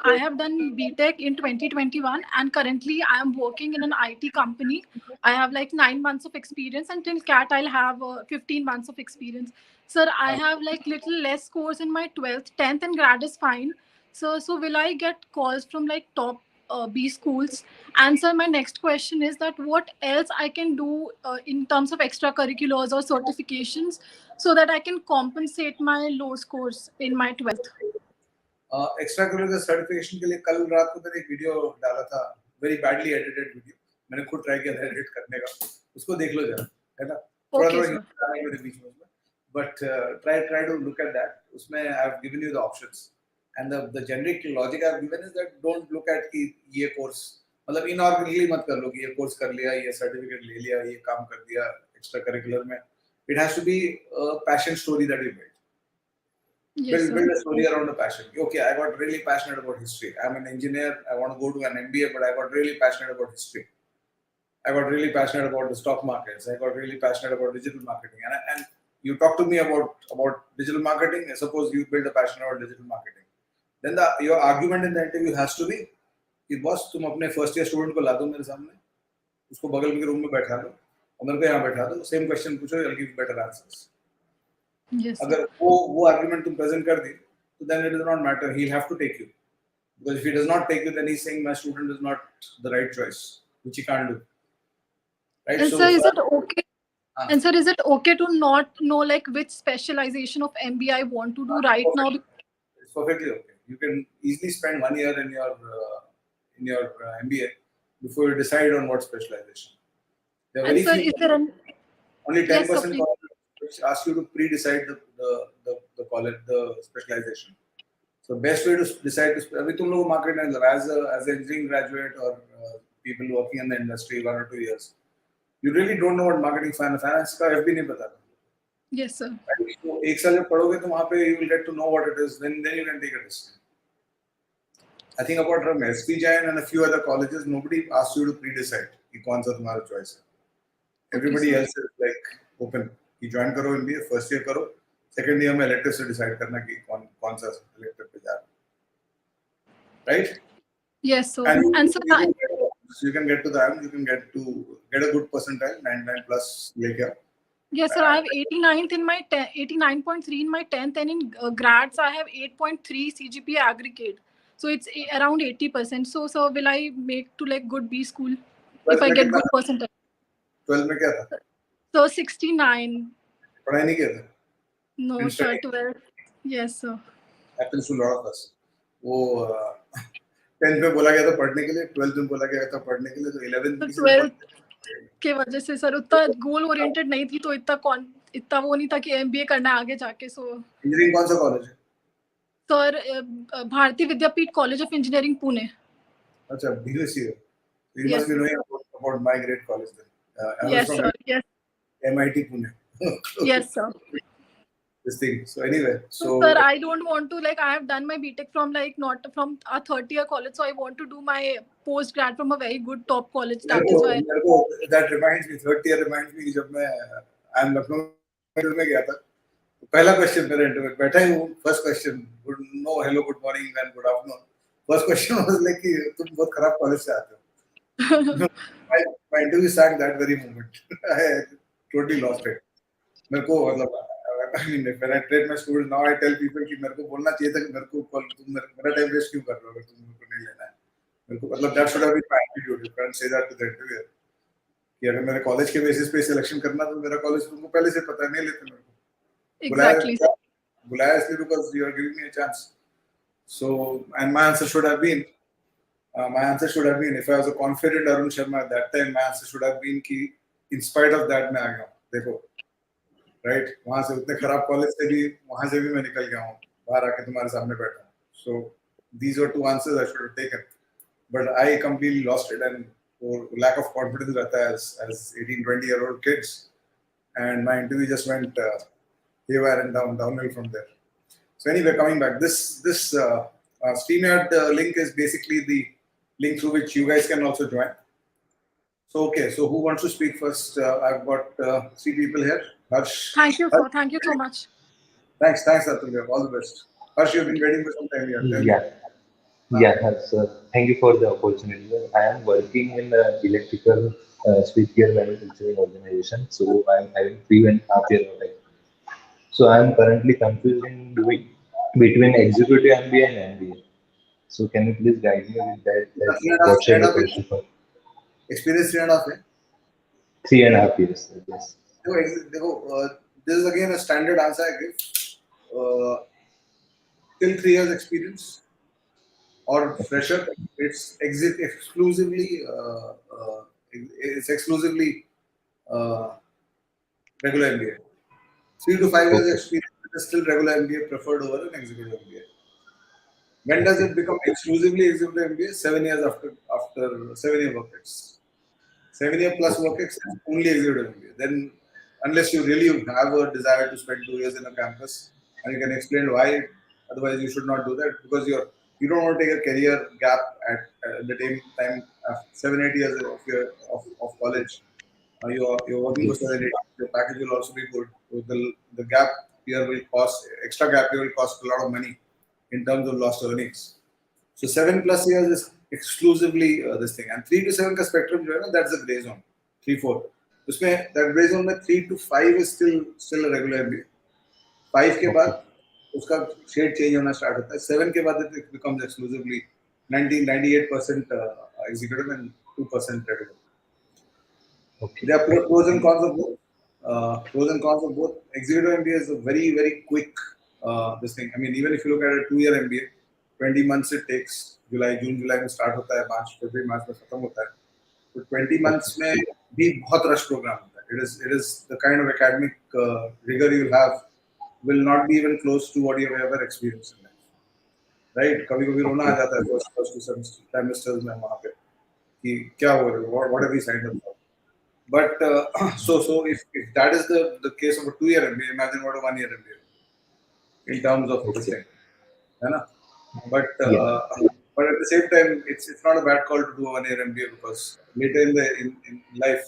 H: I have done BTech in 2021, and currently I am working in an IT company. I have like 9 months of experience, and till CAT I'll have 15 months of experience. Sir, I have like little less scores in my 12th, 10th, and grad is fine. So will I get calls from like top B schools? And sir, my next question is that what else I can do in terms of extracurriculars or certifications so that I can compensate my low scores in my 12th?
A: Extracurricular certification के लिए कल रात को मैंने एक video डाला था, very badly edited video. मैंने खुद ट्राई किया था एडिट करने का, उसको देख लो जरा, है ना? थोड़ा मेरे बीच में, but try to look at that. उसमें I've given you the options, and the generic logic I've given is that don't look at कि ये course, मतलब inorganically मत कर लो कि ये course कर लिया, ये certificate ले लिया, ये काम कर दिया extracurricular में. It has to be a passion story that you build.
H: Yes,
A: build a story around a passion. Okay, I got really passionate about history. I'm an engineer. I want to go to an MBA, but I got really passionate about history. I got really passionate about the stock markets. I got really passionate about digital marketing. And you talk to me about digital marketing. I suppose you build a passion about digital marketing. Then your argument in the interview has to be कि boss तुम अपने first year student को ला दो मेरे सामने, उसको बगल के रूम में बैठा लो, और मेरे को यहाँ बैठा दो, सेम क्वेश्चन पूछो, I'll give better answers.
H: Yes, sir.
A: अगर वो आर्गुमेंट तुम प्रेजेंट कर दी, तो then it does not matter. He'll have to take you. Because if he does not take you, then he's saying my student is not the right choice, which he can't do. Right?
H: And
A: So,
H: sir, is it okay?
A: Ah.
H: And sir, is it okay to not know like which specialization of MBA I want to do right now?
A: It's perfectly okay. You can easily spend 1 year in your MBA before you decide on what specialization. There are
H: And
A: very
H: sir,
A: few.
H: is there
A: Only 10%
H: Yes, sir, please.
A: colleges which ask you to pre-decide the college, the specialization. So best way to decide to अभी तुम लोग market में as an engineering graduate or people working in the industry 1 or 2 years, you really don't know what marketing finance का FB नहीं पता.
H: Yes, sir.
A: तो एक साल जब पढ़ोगे तो वहाँ पे you will get to know what it is. Then you can take a decision. I think apart from SP Jain and a few other colleges, nobody asks you to pre-decide कि कौन सा तुम्हारा choice है. Everybody
H: sir.
A: else is like open. कि join करो MBA, first year करो, second year में elective से decide करना कि कौन सा elective पे जा. Right?
H: Yes, sir.
A: And
H: And sir,
A: you can get to the end. You can get a good percentile, 99 plus लेके.
H: Yes, sir. I have 89th in my 89.3 in my 10th, and in grads I have 8.3 CGPA aggregate. So it's around 80%. So will I make to like good B school if I get good percentile?
A: 12 में क्या था?
H: So 69.
A: पढ़ाई नहीं किया था?
H: No,
A: Didn't
H: sir.
A: study?
H: 12. Yes, sir.
A: Happens to a lot of us. वो 10th में बोला गया था पढ़ने के लिए, 12th में बोला गया था पढ़ने के लिए, तो 11th
H: तो
A: किसी ने
H: 12th के वजह से सर उतना गोल ओरिएंटेड नहीं थी, तो इतना वो नहीं था कि MBA करना है आगे जाके. सो
A: इंजीनियरिंग कौन सा कॉलेज है?
H: सर भारतीय विद्यापीठ कॉलेज ऑफ इंजीनियरिंग पुणे.
A: अच्छा, BSc. You
H: Yes,
A: must be
H: sir.
A: knowing about my great college then. I was
H: Yes,
A: from
H: sir. Yes,
A: MIT Pune.
H: yes, sir.
A: This thing. So anyway,
H: So sir, I don't want to like I have done my BTech from like not from a 30-year college, so I want to do my post grad from a very good top college. That is why.
A: That reminds me. 30 year reminds me जब मैं लखनऊ में गया था, तो पहला question मेरे interview में बैठा ही हूँ. First question, no hello good morning and good afternoon. First question was like कि तुम बहुत खराब कॉलेज से आते हो. My interview sang that very moment. I totally lost it. मेरे को मतलब I mean, when I train my students now, I tell people कि मेरे को बोलना चाहिए था कि मेरे को तुम मेरा टाइम वेस्ट क्यों कर रहे हो अगर तुम मेरे को नहीं लेना है. मेरे को मतलब that should have been my attitude. You can't say that to the interviewer. कि अगर मेरे कॉलेज के बेसिस पे सिलेक्शन करना तो मेरा कॉलेज तुमको पहले से पता नहीं लेते मेरे को.
H: Exactly.
A: बुलाया इसलिए because you are giving me a chance. So and my answer should have been if I was a confident Arun Sharma at that time, my answer should have been कि in spite of that मैं आ गया हूँ. देखो, right? वहाँ से उतने खराब college से भी वहाँ से भी मैं निकल गया हूँ, बाहर आके तुम्हारे सामने बैठा हूँ. So these were two answers I should have taken, but I completely lost it, and lack of confidence रहता है as 18-20-year-old kids, and my interview just went haywire and downhill from there. So anyway, coming back, this StreamYard link is basically the link through which you guys can also join. So okay, so who wants to speak first? I've got 3 people here. Harsh.
H: Thank you, sir. Thank you so much.
A: Thanks, Atul. All the best. Harsh, you've been waiting for some time here. Tell me.
I: Yeah, sir. Thank you for the opportunity. I am working in the electrical switchgear manufacturing organization, so I am having 3.5 years of experience. So I am currently confusing between executive MBA and MBA. So can you please guide me with that? What should I pursue?
A: Experience 3.5 है.
I: 3.5 years, sir. Yes.
A: देखो, this is again a standard answer I give. Till 3 years experience or fresher, it's exclusively regular MBA. 3 to 5 years experience is still regular MBA preferred over an executive MBA. When does it become exclusively executive MBA? 7 years after 7 year work ex. 7 year plus work ex is only executive MBA. Then, unless you really have a desire to spend 2 years in a campus, and you can explain why, otherwise you should not do that, because you don't want to take a career gap at the same time. After 7-8 years of college, you're working for 7-8 years. Your package will also be good. So the gap here will cost, extra gap here will cost a lot of money in terms of lost earnings. So 7+ years is exclusively this thing, and 3 to 7 का spectrum जो है ना, that's a gray zone. 3-4. उसमें that gray zone में 3 to 5 is still a regular MBA. 5 के बाद उसका shade change होना स्टार्ट होता है. 7 के बाद it becomes exclusively 98% executive and 2% regular.
I: Okay.
A: There are pros and cons of both. Pros and cons of both. Executive MBA is a very quick this thing. I mean, even if you look at a 2-year MBA, 20 months it takes. June July में start होता है, February March में खत्म होता है. तो 20 months में भी बहुत rush program होता है. It is the kind of academic rigor you have will not be even close to what you have ever experienced in life. Right? कभी रोना आ जाता है first two semesters में वहाँ पे कि क्या हो रहा है, what have we signed up for? But so if that is the case of a 2-year MBA, imagine what a 1-year MBA in terms of this thing, है ना? But at the same time, it's not a bad call to do a 1-year MBA because later in life,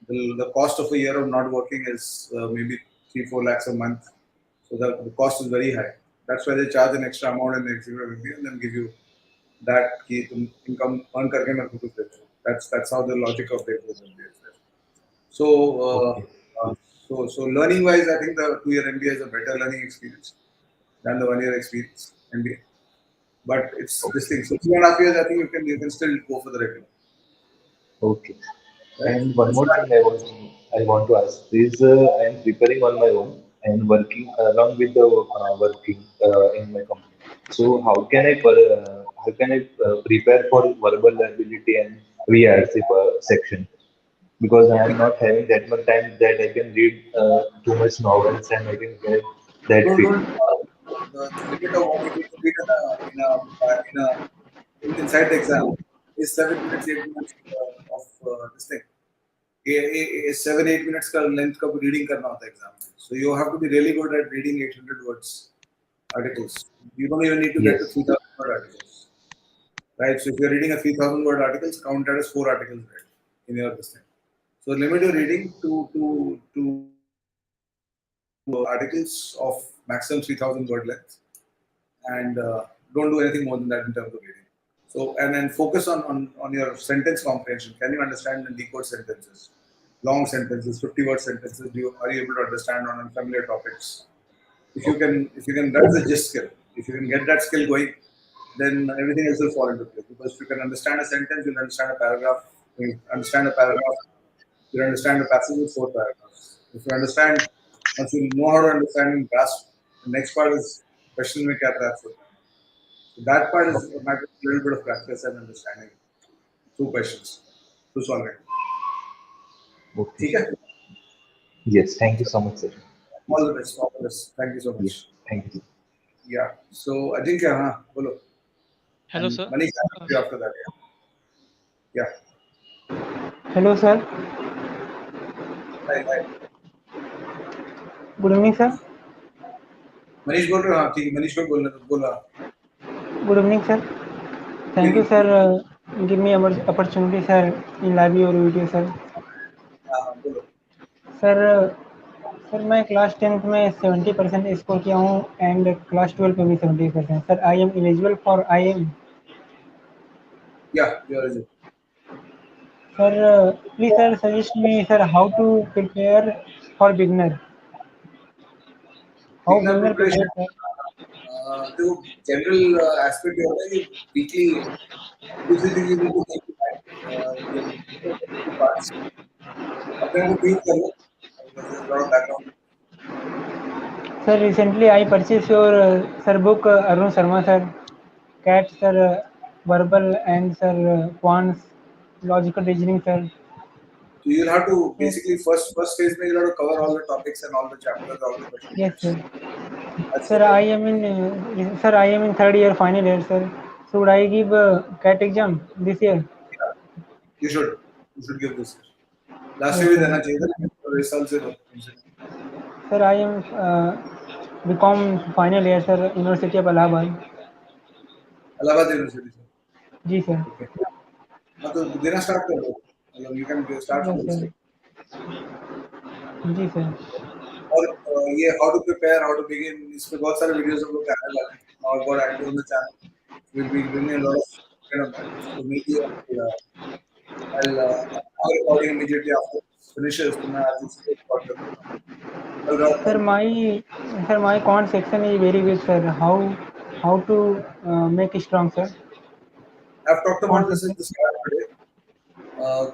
A: the cost of a year of not working is maybe 3-4 lakhs a month. So the cost is very high. That's why they charge an extra amount in the executive MBA and then give you that कि तुम income earn करके मैं कुछ देता हूँ. That's how the logic of the executive MBA is there. So learning wise, I think the 2-year MBA is a better learning experience than the 1-year experience MBA. But it's this thing. So 2.5 years, I think you can still go for the regular.
I: Okay. Right? And one more thing I want to ask is I am preparing on my own and working along with the working in my company. So how can I prepare for verbal ability and VRC section? Because I am not having that much time that I can read too much novels and I can get that fit.
A: The limit of what you need to read inside the exam is 7 minutes, 8 minutes of this thing. 7-8 minutes का length का reading करना होता है exam. So you have to be really good at reading 800 words articles. You don't even need to get to 3,000 word articles. Right? So if you're reading a 3,000 word articles, count that as 4 articles read in your this thing. So limit your reading to articles of maximum 3,000 word length, and don't do anything more than that in terms of reading. So and then focus on your sentence comprehension. Can you understand and decode sentences? Long sentences, 50-word sentences. Are you able to understand on unfamiliar topics? If you can, that's the gist skill. If you can get that skill going, then everything else will fall into place. Because if you can understand a sentence, you'll understand a paragraph. When you understand a paragraph, you'll understand a passage with 4 paragraphs. If you understand, once you know how to understand and grasp, the next part is question में क्या grasp होता है. So that part is a matter of a little bit of practice and understanding through questions to solve it.
I: Okay.
A: ठीक है?
I: Yes, thank you so much, sir.
A: All the best. All the best. Thank you so much.
I: Yes, thank you.
A: Yeah. So I think bolo.
J: Hello,
A: And
J: sir.
A: Manish, after that. Yeah.
K: Hello, sir.
A: Hi.
K: Good evening, sir.
A: Manish बोल रहे हो. हाँ ठीक है. मनीष को बोला.
K: Good evening, sir. Thank you, sir. Give me opportunity, sir, in live your video, sir.
A: हाँ बोलो.
K: सर मैं क्लास 10th में 70% स्कोर किया हूँ एंड क्लास 12 पे भी 70%. Sir I am eligible for IIM.
A: Yeah, you are eligible.
K: Sir, please, sir, suggest me, sir, how to prepare for beginner. How
A: Beginner preparation.
K: prepare, sir?
A: तो general aspect ये होता है कि weekly दूसरी चीज़ ये होती है कि parts अपने को feel कर लो. There's a lot of background.
K: Sir, recently I purchased your sir book Arun Sharma, sir. CAT, sir, verbal and sir quants, logical reasoning, sir.
A: So you'll have to basically first phase में you'll have to cover all the topics and all the chapters, all the questions.
K: Yes, sir. Sir, I am in third year final year, sir. Should I give CAT exam this year?
A: Yeah. You should give this. Last year भी देना चाहिए था. और इस साल से दो.
K: Sir, I am BCom final year, sir, University of Allahabad.
A: Allahabad University.
K: Ji sir.
A: Okay. हाँ तो देना start कर दो. You can start from this.
K: Ji sir.
A: और ये how to prepare, how to begin, इस पे बहुत सारे videos हम लोग चैनल लाते हैं और बहुत active on the channel. We'll be bringing a lot of kind of that. So maybe I'll recording immediately after. finishes, तो मैं आज उसको record कर दूंगा. कल रात
K: Sir, my quant section is very weak, sir. How to make it strong, sir?
A: I've talked about
K: Quant
A: this in
K: section.
A: the start today.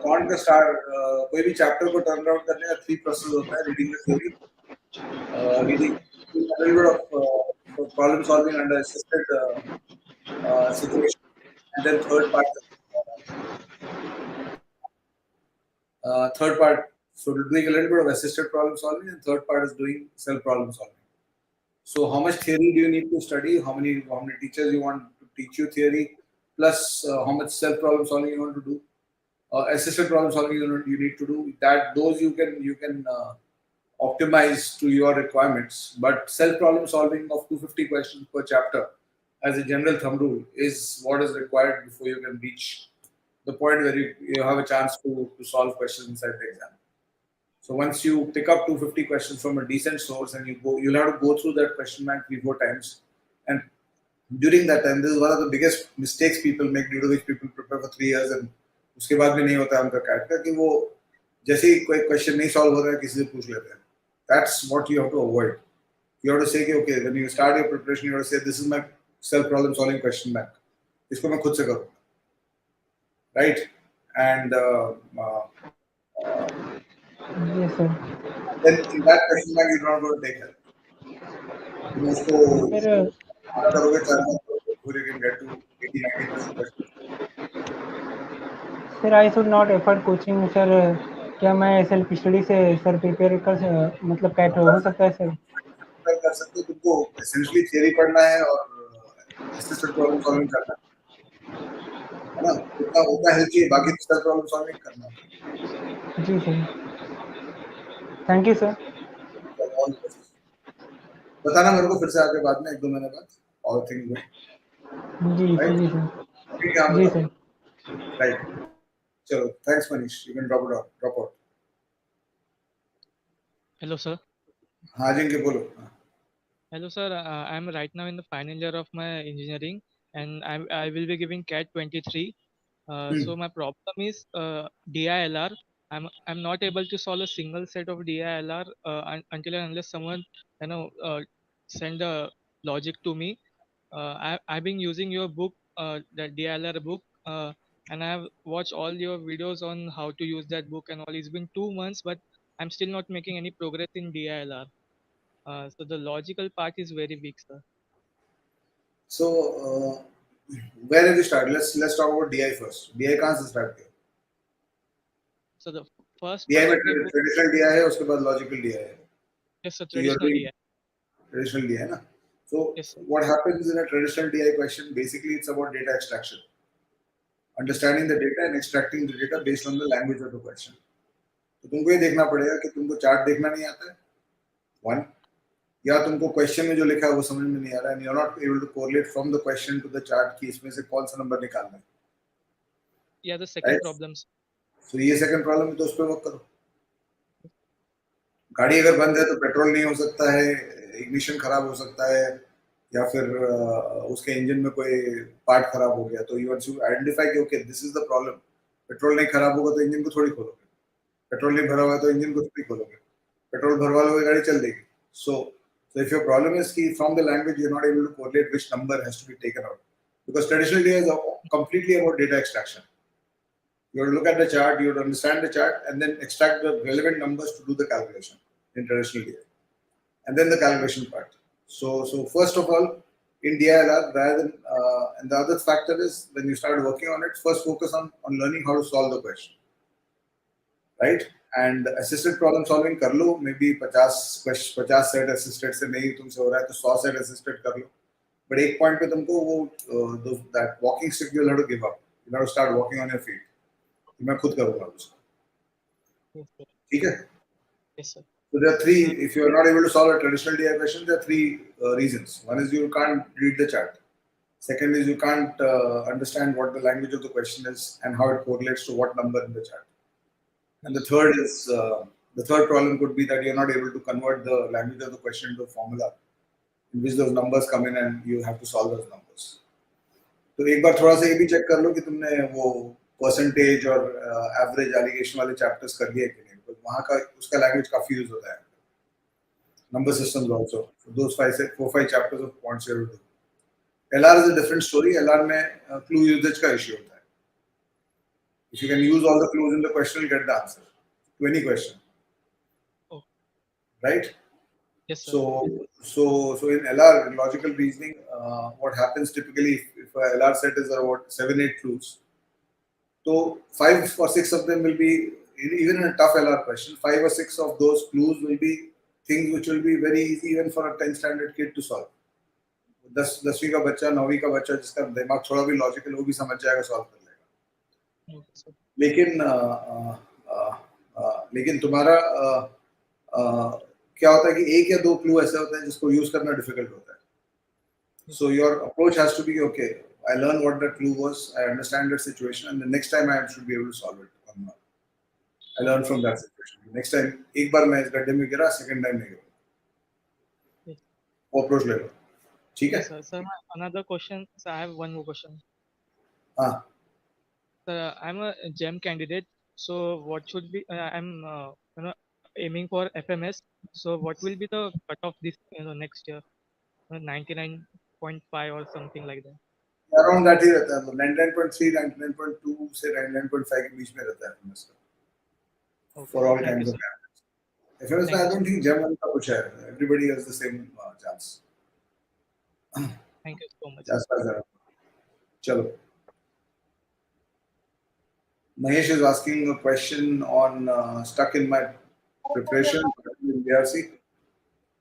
A: Quant का start कोई भी chapter को turn around करने का 3 process होता है: reading the theory, reading a little bit of problem solving under assisted situation, and then third part, so doing a little bit of assisted problem solving, and third part is doing self problem solving. So how much theory do you need to study? How many teachers you want to teach you theory, plus how much self problem solving you want to do, assisted problem solving you need to do. That those you can optimize to your requirements. But self problem solving of 250 questions per chapter, as a general thumb rule, is what is required before you can reach the point where you have a chance to solve questions inside the exam. So once you pick up 250 questions from a decent source and you'll have to go through that question bank 3-4 times. And during that time, this is one of the biggest mistakes people make, due to which people prepare for 3 years and उसके बाद भी नहीं होता उनका cat का, कि वो जैसे ही कोई क्वेश्चन नहीं सॉल्व हो रहा है किसी से पूछ लेते हैं. That's what you have to avoid. You have to say, okay, when you start your preparation, you have to say, this is my self problem solving question bank. इसको मैं खुद से करूँ. Right? And
K: Yes, sir.
A: then in that question bank, you're not going to take help. You उसको
K: Sir,
A: करोगे 4-5 before you can get to 80-90% questions.
K: sir, I should not afford coaching, sir. क्या मैं self study से sir prepare कर मतलब cat हो सकता है सर?
A: कर सकते हो. तुमको एसेंशियली थियरी पढ़ना है और असिस्टेड प्रॉब्लम सॉल्विंग करना है ना. उतना हेल्प चाहिए, बाकी सब प्रॉब्लम सॉल्विंग करना है.
K: जी सर. Thank you sir.
A: बताना मेरे को फिर से आके बाद में 1-2 महीने बाद और थिंग गो.
K: जी
A: राइट?
K: जी सर.
A: ठीक है,
K: जी सर.
A: राइट. चलो, thanks Manish. You can drop out.
J: Hello, sir.
A: हाँ जिनके बोलो.
J: Hello, sir. I'm right now in the final year of my engineering, and I will be giving CAT 23. So my problem is DILR. I'm not able to solve a single set of DILR until and unless someone send the logic to me. I've been using your book, the DILR book, and I have watched all your videos on how to use that book and all. It's been 2 months, but I'm still not making any progress in DILR. So the logical part is very weak, sir.
A: So where have you started? Let's talk about DI first. DI कहाँ से start किया?
J: So the first
A: DI
J: part
A: में
J: of the book,
A: traditional DI है, उसके बाद logical DI है.
J: yes, sir,
A: So you're
J: traditional
A: doing
J: DI.
A: traditional DI, na? So
J: Yes, sir.
A: what happens in a traditional DI question? Basically, it's about data extraction, understanding the data and extracting the data based on the language of the question. तो तुमको ये देखना पड़ेगा कि तुमको chart देखना नहीं आता है, one, या तुमको क्वेश्चन में जो लिखा है वो समझ में नहीं आ रहा है, and you're not able to correlate from the question to the chart कि इसमें से कौन सा नंबर निकालना है.
J: Yeah, the second
A: Right?
J: problems.
A: So ये सेकंड प्रॉब्लम है, तो उस पर वर्क करो. गाड़ी अगर बंद है तो पेट्रोल नहीं हो सकता है, इग्निशन खराब हो सकता है, या फिर उसके इंजन में कोई पार्ट खराब हो गया, तो यू वांट टू आइडेंटिफाई कि okay this is the problem. Petrol नहीं खराब होगा तो इंजन को थोड़ी खोलोगे, पेट्रोल नहीं भरा हुआ है तो इंजन को थोड़ी खोलोगे, पेट्रोल भरवा लोगे गाड़ी चल देगी. So if your problem is कि from the language you are not able to correlate which number has to be taken out, because traditional day is completely about data extraction. You have to look at the chart, you have to understand the chart, and then extract the relevant numbers to do the calculation in traditional DI. And then the calculation part. So first of all, in DILR, rather than, and the other factor is when you start working on it, first focus on learning how to solve the question. Right? And assisted problem solving कर लो, maybe 50 set assisted से नहीं तुमसे हो रहा है तो 100 set assisted कर लो. But एक point पे तुमको वो that walking stick you'll have to give up. You have to start walking on your feet. मैं खुद करूँगा उसको. ठीक है?
J: Yes, sir.
A: So there are three. If you are not able to solve a traditional DI question, there are three reasons. One is you can't read the chart. Second is you can't understand what the language of the question is and how it correlates to what number in the chart. And the third is the third problem could be that you are not able to convert the language of the question into a formula in which those numbers come in and you have to solve those numbers. तो एक बार थोड़ा सा ये भी check कर लो कि तुमने वो परसेंटेज और एवरेज एलिगेशन वाले चैप्टर्स कर लिए कि नहीं. वहाँ का उसका लैंग्वेज काफी यूज होता है. Number systems also. So those 4-5 chapters of quants you have to do. LR is a different story. LR में clue usage का issue होता है. If you can use all the clues in the question, you'll get the answer to any question.
J: Oh.
A: Right?
J: Yes, sir.
A: So in LR, in logical reasoning, what happens typically if a LR set is about 7-8 clues, so 5 or 6 of them will be, even in a tough LR question, 5 or 6 of those clues will be things which will be very easy even for a 10th standard kid to solve. 10वीं का बच्चा, 9वीं का बच्चा जिसका दिमाग थोड़ा भी logical वो भी समझ जाएगा, सॉल्व कर लेगा. लेकिन तुम्हारा क्या होता है कि एक या दो क्लू ऐसे होते हैं जिसको यूज करना डिफिकल्ट होता है. So your approach has to be, okay, I learn what that clue was, I understand that situation, and the next time I should be able to solve it. I learn from that situation. Next time, एक बार मैं इस गड्ढे में गिरा, second time नहीं गिरा. वो approach ले लो. ठीक है?
J: Yes, sir. Sir, another question. Sir, I have one more question.
A: हाँ.
J: Sir, I'm a GEM candidate. So what should be? I'm aiming for FMS. So what will be the cutoff this next year? 99.5 or something like that.
A: Around that ही रहता है. 99.3, 99.2 से 99.5 के बीच में रहता है FMS का. For all kinds of candidates. FMS में I don't think GEM का कुछ है. Everybody has the same chance.
J: Thank you so much.
A: Chalo. Mahesh is asking a question on stuck in my preparation in VRC.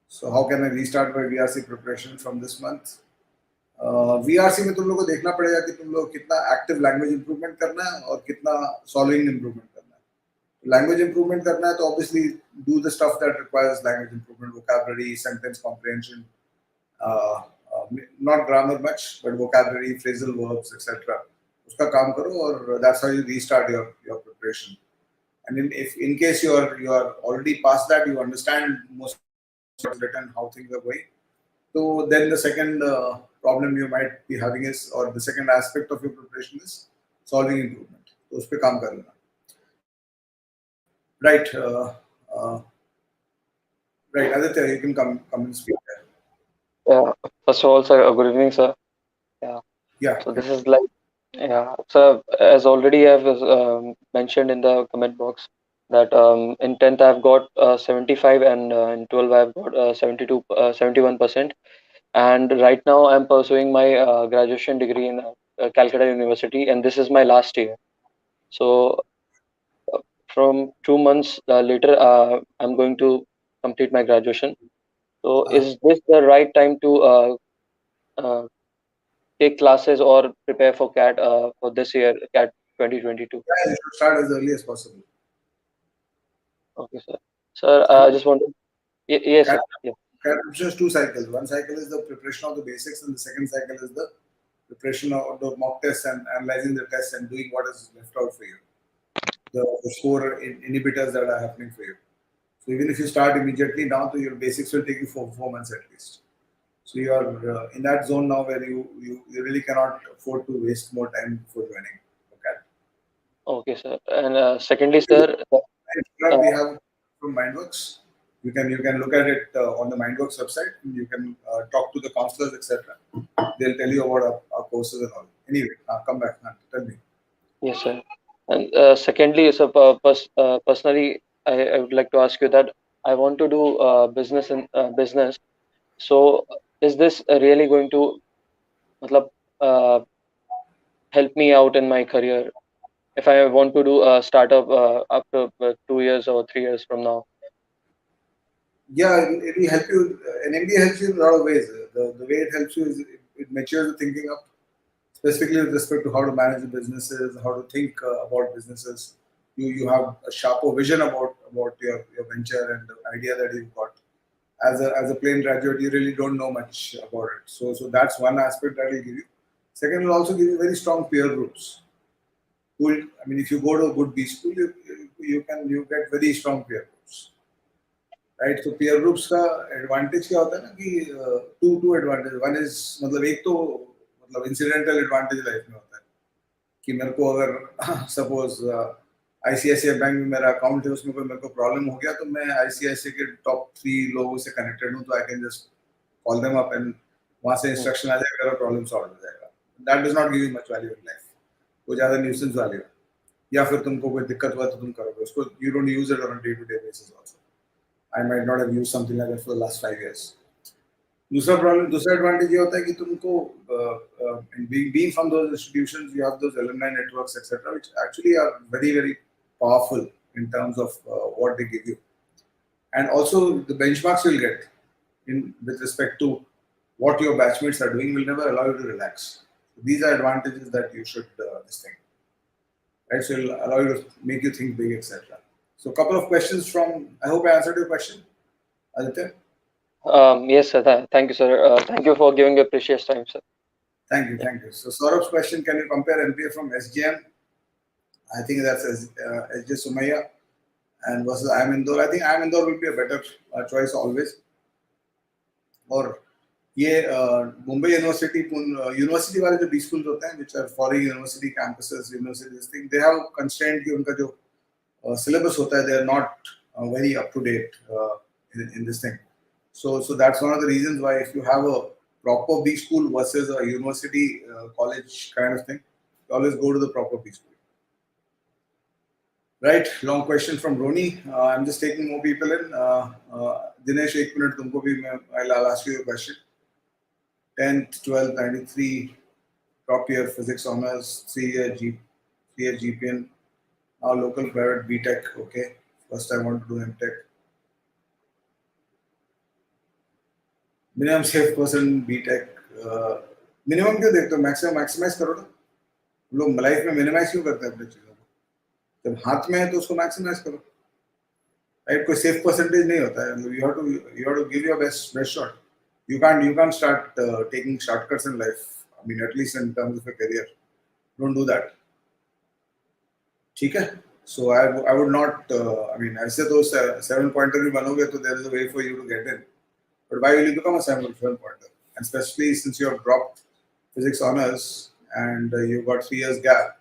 A: So how can I restart my VRC preparation from this month? VRC में तुम लोग को देखना पड़ेगा कि तुम लोग कितना active language improvement करना है और कितना solving improvement करना है. Language improvement करना है तो obviously do the stuff that requires language improvement, vocabulary, sentence comprehension, not grammar much, but vocabulary, phrasal verbs, etc. उसका काम करो और that's how you restart your preparation. And if in case you are already past that, you understand most of it and how things are going. So then the second problem you might be having is, or the second aspect of your preparation is solving improvement. तो उस पे काम कर लेना. Right. Right, Aditya, you can come and speak there.
L: Yeah. First of all, sir, good evening, sir. Yeah.
A: Yeah.
L: So this is like, yeah. So as already I've mentioned in the comment box that in 10th I've got 75 and in 12 I've got 71%. And right now I'm pursuing my graduation degree in Calcutta University, and this is my last year. So from 2 months later, I'm going to complete my graduation. So is this the right time to take classes or prepare for CAT for this year, CAT 2022?
A: Yeah, you should start as early as possible.
L: Okay, sir. Sir, I just want to. Yes, sir. Yeah.
A: CAT is 2 cycles. One cycle is the preparation of the basics, and the second cycle is the preparation of the mock tests and analyzing the tests and doing what is left out for you. The score inhibitors that are happening for you. So even if you start immediately now, so your basics will take you for 4 months at least. So you are in that zone now where you really cannot afford to waste more time before joining.
L: Okay, sir. And secondly, sir,
A: we have from Mindworks. You can look at it on the Mindworks website. You can talk to the counselors, etc. They'll tell you about our courses and all. Anyway, come back. Tell me.
L: Yes, sir. And secondly, so personally, I would like to ask you that I want to do business in business. So is this really going to help me out in my career if I want to do a startup after 2 years or 3 years from now?
A: Yeah, it will help you. An MBA helps you in a lot of ways. The way it helps you is it matures the thinking up, specifically with respect to how to manage the businesses, how to think about businesses. You have a sharper vision about your venture and the idea that you've got. As a plain graduate, you really don't know much about it. So that's one aspect that will give you. Second, it will also give you very strong peer groups. If you go to a good B school, you get very strong peer groups. Right, so peer groups का advantage क्या होता है ना कि two advantage. One is एक तो incidental advantage life में होता है कि मेरे को अगर suppose ICICI बैंक में मेरा अकाउंट है, उसमें कोई मेरे को प्रॉब्लम हो गया तो मैं ICICI के टॉप 3 लोगों से कनेक्टेड हूँ, तो I can just call them up and वहाँ से इंस्ट्रक्शन आ जाएगा, मेरा प्रॉब्लम सॉल्व हो जाएगा. That does not give you much value in life. वो ज़्यादा न्यूसेंस वाली है. या फिर तुमको कोई दिक्कत हुआ तो तुम करोगे उसको. You don't use it on day to day basis also. I might not have used something like that for the last 5 years. दूसरा एडवांटेज ये होता है कि तुमको being from those institutions, you have those alumni networks, etc., which actually are very, very powerful in terms of what they give you. And also the benchmarks you'll get with respect to what your batchmates are doing will never allow you to relax. These are advantages that you should this thing, right? So it'll allow you to make you think big, etc. So a couple of questions from, I hope I answered your question, Aditya.
L: Yes, sir. Thank you, sir. Thank you for giving your precious time, sir.
A: Thank you, thank you. So Saurabh's question, can you compare MBA from SGM? I think that's SJ Sumaya and versus IIM Indore. I think IIM Indore will be a better choice always. और ये Mumbai university वाले जो B schools होते हैं, which are foreign university campuses, universities thing, they have constraint कि उनका जो syllabus होता है, they are not very up to date in this thing. So that's one of the reasons why if you have a proper B school versus a university college kind of thing, you always go to the proper B school. Right, long question from Roni. I'm just taking more people in. Dinesh, 1 minute तुमको भी I'll ask you a question. 10th, 12th, 93, top year physics honors, 3-year GPN, our local private BTech. Okay, first I want to do MTech. Minimum safe person BTech. Minimum क्यों देखते हो, maximise करो ना. लोग life में minimise क्यों करते हैं अपनी चीजों को? जब हाथ में है तो उसको मैक्सिमाइज करो, राइट? कोई सेफ परसेंटेज नहीं होता है. You have to give your best shot. You can't start taking shortcuts in life. I mean, at least in terms of a career, don't do that. ठीक है? So I would not. I mean, ऐसे तो 7-pointer भी बनोगे तो there is a way for you to get in. But why will you become a 7-pointer? And especially since you have dropped physics honors and you've got 3 years gap,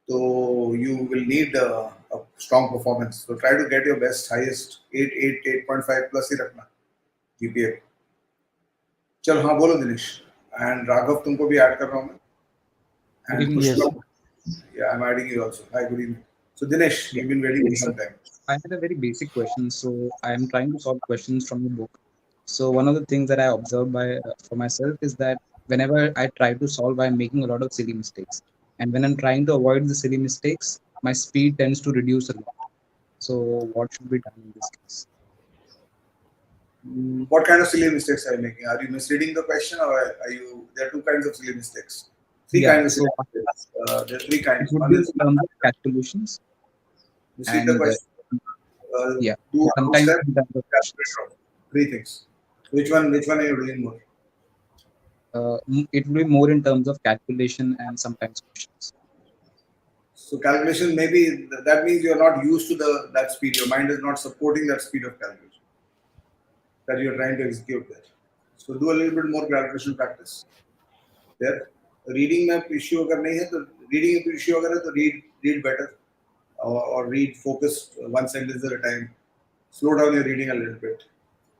A: so you will need a strong performance. So try to get your best, highest 8.5 plus ही रखना GPA. चल हाँ बोलो Dinesh. And Raghav तुमको भी add कर रहा हूँ मैं. And
M: Yes.
A: Yeah, I'm adding you also. Hi, good evening. So Dinesh, you've been waiting for some time.
M: I had a very basic question. So I am trying to solve questions from the book. So one of the things that I observed for myself is that whenever I try to solve, I'm making a lot of silly mistakes. And when I'm trying to avoid the silly mistakes, my speed tends to reduce a lot. So what should be done in this case?
A: What kind of silly mistakes are you making? Are you misreading the question, or are you? There are 2 kinds of silly mistakes. 3 kinds of silly mistakes. There are 3 kinds.
M: It would be in terms of calculations.
A: Misread the question.
M: Yeah.
A: Do
M: Sometimes
A: step,
M: in terms of
A: calculate wrong. 3 things. Which one are you doing more?
M: It will be more in terms of calculation and sometimes questions.
A: So calculation, maybe that means you are not used to that speed. Your mind is not supporting that speed of calculation that you are trying to execute there. So do a little bit more calculation practice. There, reading में issue अगर नहीं है तो reading में issue अगर है तो read better or read focused one sentence at a time. Slow down your reading a little bit.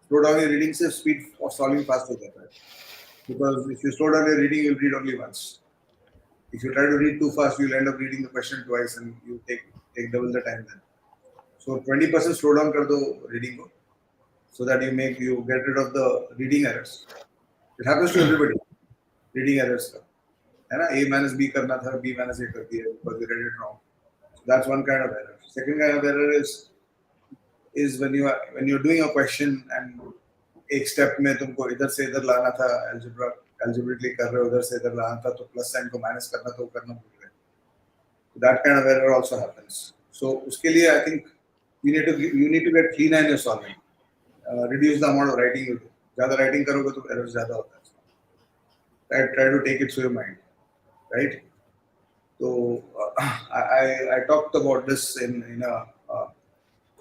A: Slow down your reading से speed of solving fast हो जाता है. Because if you slow down your reading, you'll read only once. If you try to read too fast, you'll end up reading the question twice and you take double the time then. So 20% slow down कर दो reading को, so that you get rid of the reading errors. It happens to everybody. Reading errors का, है ना? A minus B करना था, B minus A कर दिया because you read it wrong. So that's one kind of error. Second kind of error is when you're doing a question and एक step में तुमको इधर से इधर लाना था, algebraically कर रहे हो, उधर से इधर लाना था, तो plus sign को minus करना तो करना भूल गए. That kind of error also happens. So उसके लिए I think you need to get cleaner in your solving. Reduce the amount of writing you do. ज़्यादा writing करोगे तो errors ज़्यादा होता है. Try to take it through your mind, right? So I talked about this in a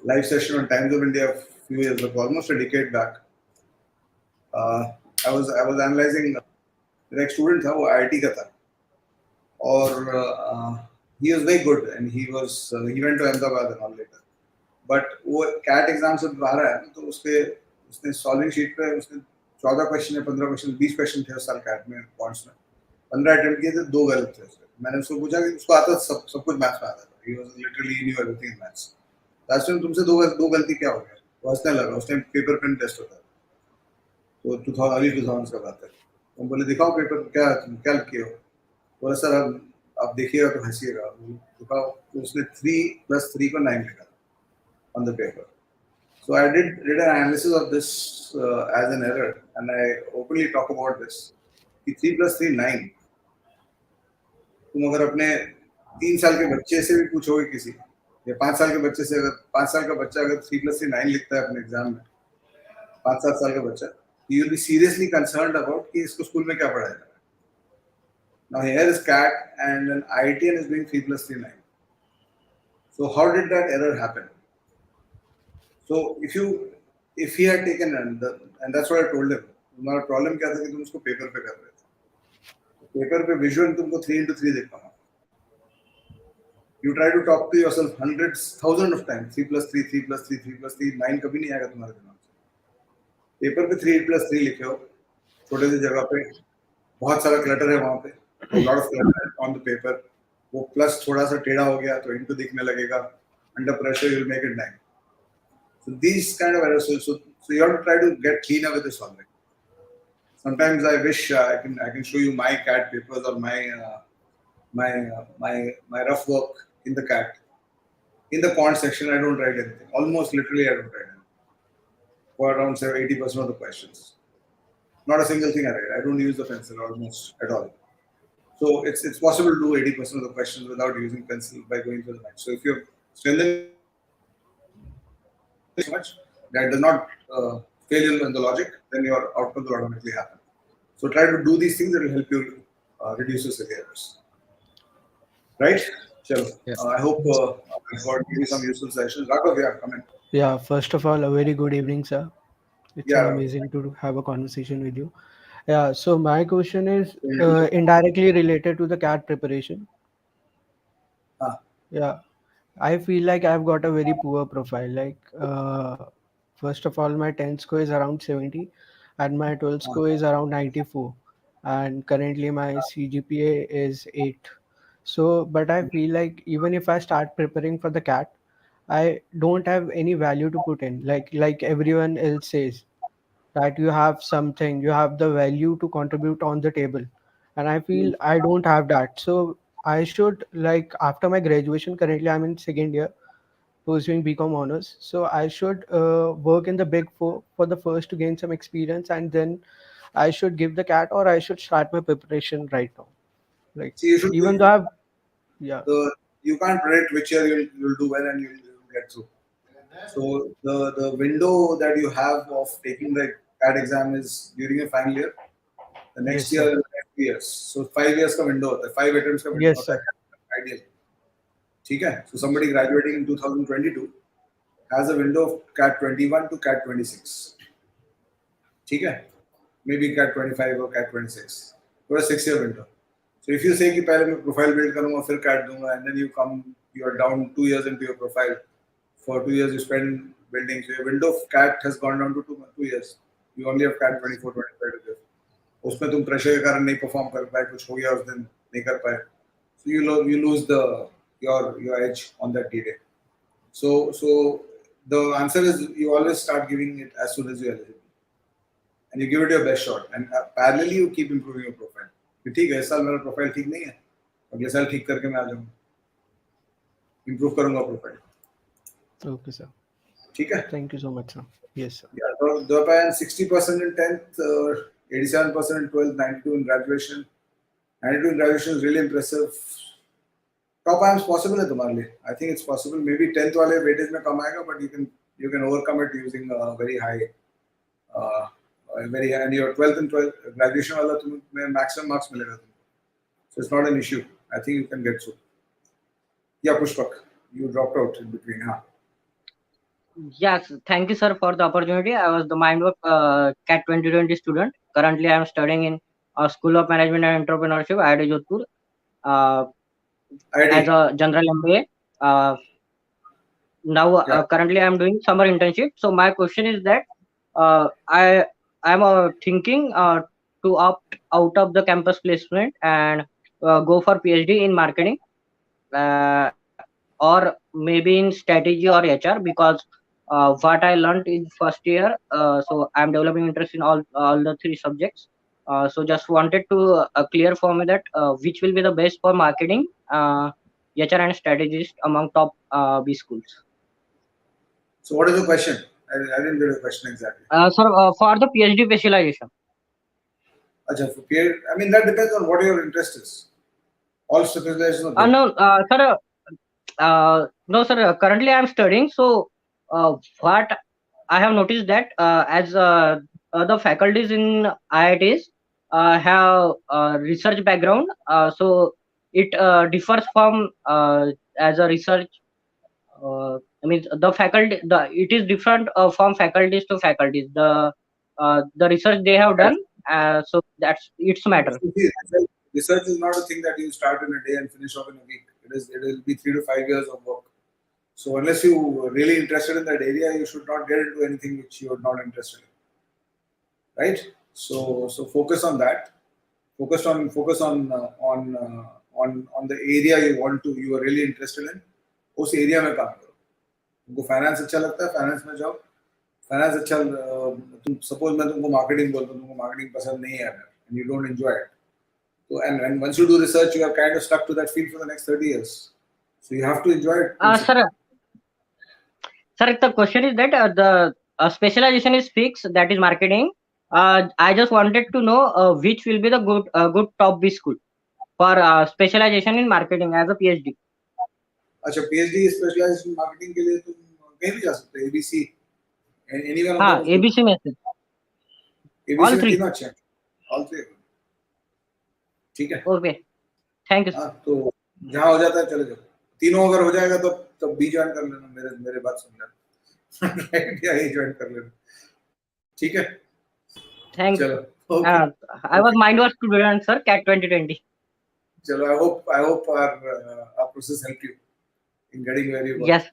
A: live session on Times of India a few years ago, almost a decade back. I was analyzing. मेरा एक student था, वो IIT का था, और he was very good and he went to Ahmedabad and all later. But वो cat exam से आ रहा है तो उसने सॉल्विंग शीट पे उसने 14 क्वेश्चन या 15 क्वेश्चन 20 क्वेश्चन थे उस साल कैट में क्वांट्स में 15 अटेम्प्ट किए थे 2 गलत थे उसके। मैंने उसको पूछा कि उसको आता सब कुछ मैथ्स में आता था, he was literally new everything in maths. Last time तुमसे दो गलती क्या हो गया? वो हंसने लगा। उस टाइम पेपर पेन टेस्ट होता था तो 2000 का बात है। तो बोले दिखाओ पेपर क्या किए हो? बोला सर आप देखिएगा तो हंसिएगा। दिखाओ तो उसने 3+3 को 9 लिखा on the paper. So I did an analysis of this as an error, and I openly talk about this. कि 3+3 9. तुम अगर अपने 3 साल के बच्चे से भी पूछोगे किसी या 5 साल के बच्चे से, अगर 5 साल का बच्चा अगर 3+3 9 लिखता है अपने एग्जाम में, 5-7 साल का बच्चा, you will be seriously concerned about कि इसको स्कूल में क्या पढ़ाया जा रहा है. Now here is CAT and an IITian is doing 3+3 9. So how did that error happen? So if he had taken and that's what I told him. तुम्हारा problem क्या था कि तुम उसको पेपर पे कर रहे थे। पेपर पे विजुअल तुमको 3x3 दिख पाना। You try to talk to yourself hundreds, thousands of times 3+3, 3+3, 3+3, 9 कभी नहीं आएगा तुम्हारे दिमाग से। पेपर पे 3+3 लिखे हो, छोटे से जगह पे, बहुत सारा क्लटर है वहाँ पे, lot of clutter on the paper, वो प्लस थोड़ा सा टेढ़ा हो गया तो इनटू दिखने लगेगा, under pressure you will make it 9. So these kind of errors, so you have to try to get cleaner with the solving. Sometimes I wish I can show you my CAT papers or my rough work in the CAT. In the quant section, I don't write anything. Almost literally, I don't write anything. For around 80% of the questions, not a single thing I write. I don't use the pencil almost at all. So it's possible to do 80% of the questions without using pencil by going through the math. So if you're strengthening so much that does not fail in the logic, then your outcomes will automatically happen. So try to do these things that will help you reduce your silly errors. Right? Chalo.
N: Yes.
A: I hope I've got maybe some useful sessions. Raghav, yeah, come in.
O: Yeah, first of all, a very good evening, sir. It's
A: Yeah.
O: amazing to have a conversation with you. Yeah, so my question is indirectly related to the CAT preparation. Yeah, I feel like I've got a very poor profile. Like, first of all, my 10th score is around 70, and my 12th score is around 94, and currently my CGPA is 8. So, but I feel like even if I start preparing for the CAT, I don't have any value to put in. Like everyone else says that you have something, you have the value to contribute on the table, and I feel I don't have that. So I should, like, after my graduation, currently I'm in second year pursuing BCom honors, so I should work in the big four for the first to gain some experience, and then I should give the CAT, or I should start my preparation right now. Like,
A: See, you should
O: even though I've, yeah,
A: you can't predict which year you'll do well and you'll get through. So the window that you have of taking the CAT exam is during your final year. The next
O: Yes,
A: year
O: sir.
A: is next years. So 5 years का window होता है, 5 attempts का window
O: Yes,
A: होता
O: sir.
A: है, ideal. ठीक है? So somebody graduating in 2022 has a window of CAT 21 to CAT 26. ठीक है? Maybe CAT 25 or CAT 26. For a 6-year window. So if you say कि पहले मैं profile build करूँगा फिर CAT दूँगा, and then you are down 2 years into your profile. For 2 years you spend building. So your window of CAT has gone down to 2 years. You only have CAT 24, 25 to give. उसमें तुम pressure के कारण नहीं perform कर पाए, कुछ हो गया उस दिन नहीं कर पाए, so you lose your edge on that D-Day. So the answer is you always start giving it as soon as you're eligible, and you give it your best shot, and parallelly you keep improving your profile. ठीक है, इस साल मेरा profile ठीक नहीं है, अगले साल ठीक करके मैं आ जाऊँगा, improve करूँगा प्रोफाइल.
O: Okay, sir.
A: ठीक है?
O: Thank you so much, sir. Yes, sir.
A: Yeah, so the 60% in 10th, 87% in 12th, 92 in graduation. 92 in graduation is really impressive. Top IIMs possible है तुम्हारे लिए. I think it's possible. Maybe 10th वाले weightage में कम आएगा, but you can overcome it using very high, and your 12th and 12th graduation वाला तुम्हें maximum marks मिलेगा तुम्हें. So it's not an issue. I think you can get through. Yeah, Pushpak, you dropped out in between, huh?
P: Yes, thank you, sir, for the opportunity. I was the Mindwork CAT 2020 student. Currently, I am studying in School of Management and Entrepreneurship, IIT Jodhpur. as a general MBA. Now
A: Yeah.
P: currently I'm doing summer internship. So my question is that I'm thinking to opt out of the campus placement and go for PhD in marketing, or maybe in strategy or HR, because what I learned in first year, so I'm developing interest in all the three subjects. So just wanted to clear for me that which will be the best for marketing, HR and strategist among top B schools.
A: So what is the question? I didn't get the question exactly.
P: Sir, for the PhD specialization.
A: Achha, for PhD, I mean, that depends on what your interest is. All specializations are good.
P: No, sir. No, sir. Currently, I'm studying. So, what I have noticed that as the faculties in IITs have research background, so it differs from as a research. I mean, the faculty, it is different from faculties to faculties. The research they have done, so that's its matter.
A: Research is not a thing that you start in a day and finish off in a week. It will be 3 to 5 years of work. So unless you are really interested in that area, you should not get into anything which you are not interested in, right? So focus on that. Focus on the area you are really interested in. उस area में काम करो. तुमको finance अच्छा लगता है, finance में जाओ. फाइनेंस अच्छा, तुम सपोज मैं तुमको मार्केटिंग बोलता हूँ, तुमको मार्केटिंग पसंद नहीं है and you don't enjoy it. So and once you do research, you are kind of stuck to that field for the next 30 years. So you have to enjoy it.
P: Sir, the question is that the specialization is fixed, that is marketing. I just wanted to know which will be the good top B school for specialization in marketing as a PhD.
A: अच्छा, PhD specialization in marketing के लिए तुम कहीं भी जा सकते हो, ABC, anyone of them.
P: ABC में से.
A: ABC
P: All
A: में
P: three.
A: तीनों अच्छे हैं, all three. ठीक है.
P: Okay, thank you.
A: हाँ, तो जहाँ हो जाता है चले जाओ. तीनों अगर हो जाएगा तो B ज्वाइन कर लेना, मेरे बात सुन लेना. राइट, या A ज्वाइन कर लेना. ठीक है.
P: Thank you.
A: चलो.
P: I was mind was student, sir. CAT 2020.
A: चलो, I hope our process helped you in getting where you were.
P: Yes.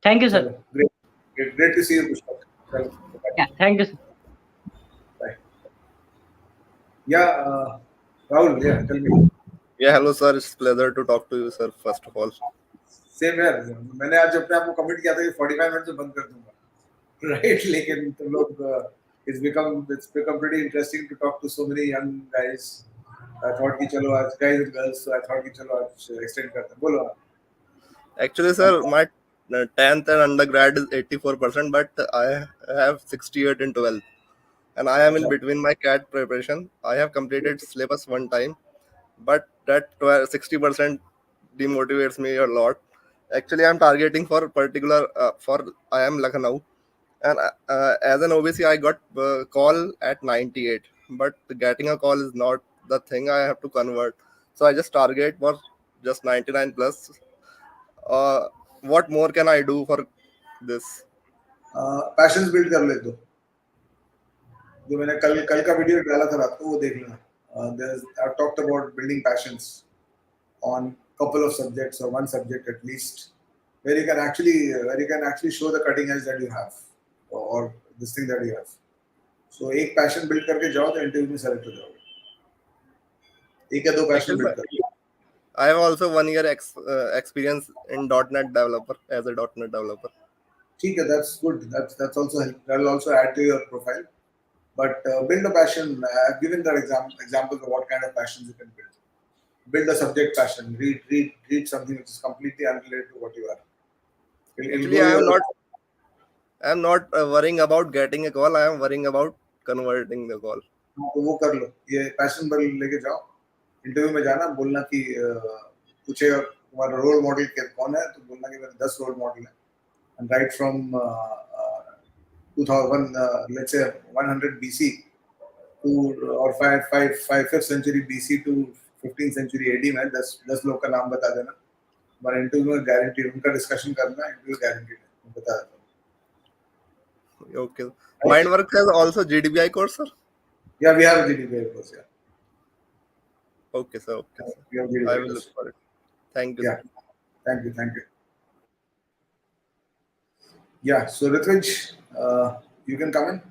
P: Thank you, sir.
A: Chalo, great to see you, Pushpak.
P: Yeah, thank you, sir.
A: Bye. Yeah, Rahul, yeah, tell me.
N: Yeah, hello sir, it's pleasure to talk to you sir, first of all.
A: Same here. मैंने आज अपने आप को commit किया था कि 45 minute से बंद कर दूंगा, right? लेकिन तुम लोग it's become pretty interesting to talk to so many young guys. I thought कि चलो आज guys and girls, so I thought कि चलो आज extend करते हैं. बोलो.
N: Actually sir, my 10th and undergrad is 84%, but I have 68 in 12th. And I am in between my CAT preparation. I have completed syllabus one time, but that 60% demotivates me a lot. Actually, I am targeting for particular I am Lucknow, and as an OBC, I got call at 98, but getting a call is not the thing. I have to convert, so I just target for just 99 plus. What more can I do for this?
A: Passions build कर ले दो. जो मैंने कल का video डाला था रात को वो देख लेना. I've talked about building passions on couple of subjects or one subject at least, where you can actually show the cutting edge that you have or this thing that you have. So एक passion build करके जाओ तो interview में select हो जाओगे. एक या दो passion build करो.
N: I have also 1 year experience in .NET developer as a .NET developer.
A: ठीक है, that's good. That's also help. That will also add to your profile. But build a passion. I've given that examples of what kind of passions you can build. Build a subject passion. Read something which is completely unrelated to what you are.
N: Actually, I am not worrying about getting a call. I am worrying about converting the call.
A: तो वो कर लो. ये passion पर लेके जाओ. Interview में जाना, बोलना कि पूछेगा तुम्हारा रोल मॉडल कौन है, तो बोलना कि मेरे 10 रोल मॉडल हैं. And right from 2001, let's say 100 BC to or 5th century BC to 15th century AD में 10 लोग का नाम बता देना. हमारे इंटरव्यू में गारंटी, उनका डिस्कशन करना, इंटरव्यू गारंटी है, बता देता हूँ.
N: Okay. Mindworks has also GDBI course, sir?
A: Yeah, we have a GDBI course. Yeah.
N: Okay, sir. Okay, sir.
A: We have video
N: I will look
A: videos.
N: for it. Thank you,
A: Yeah.
N: sir.
A: Thank you. Thank you. Yeah. So Ritvij, you can come in.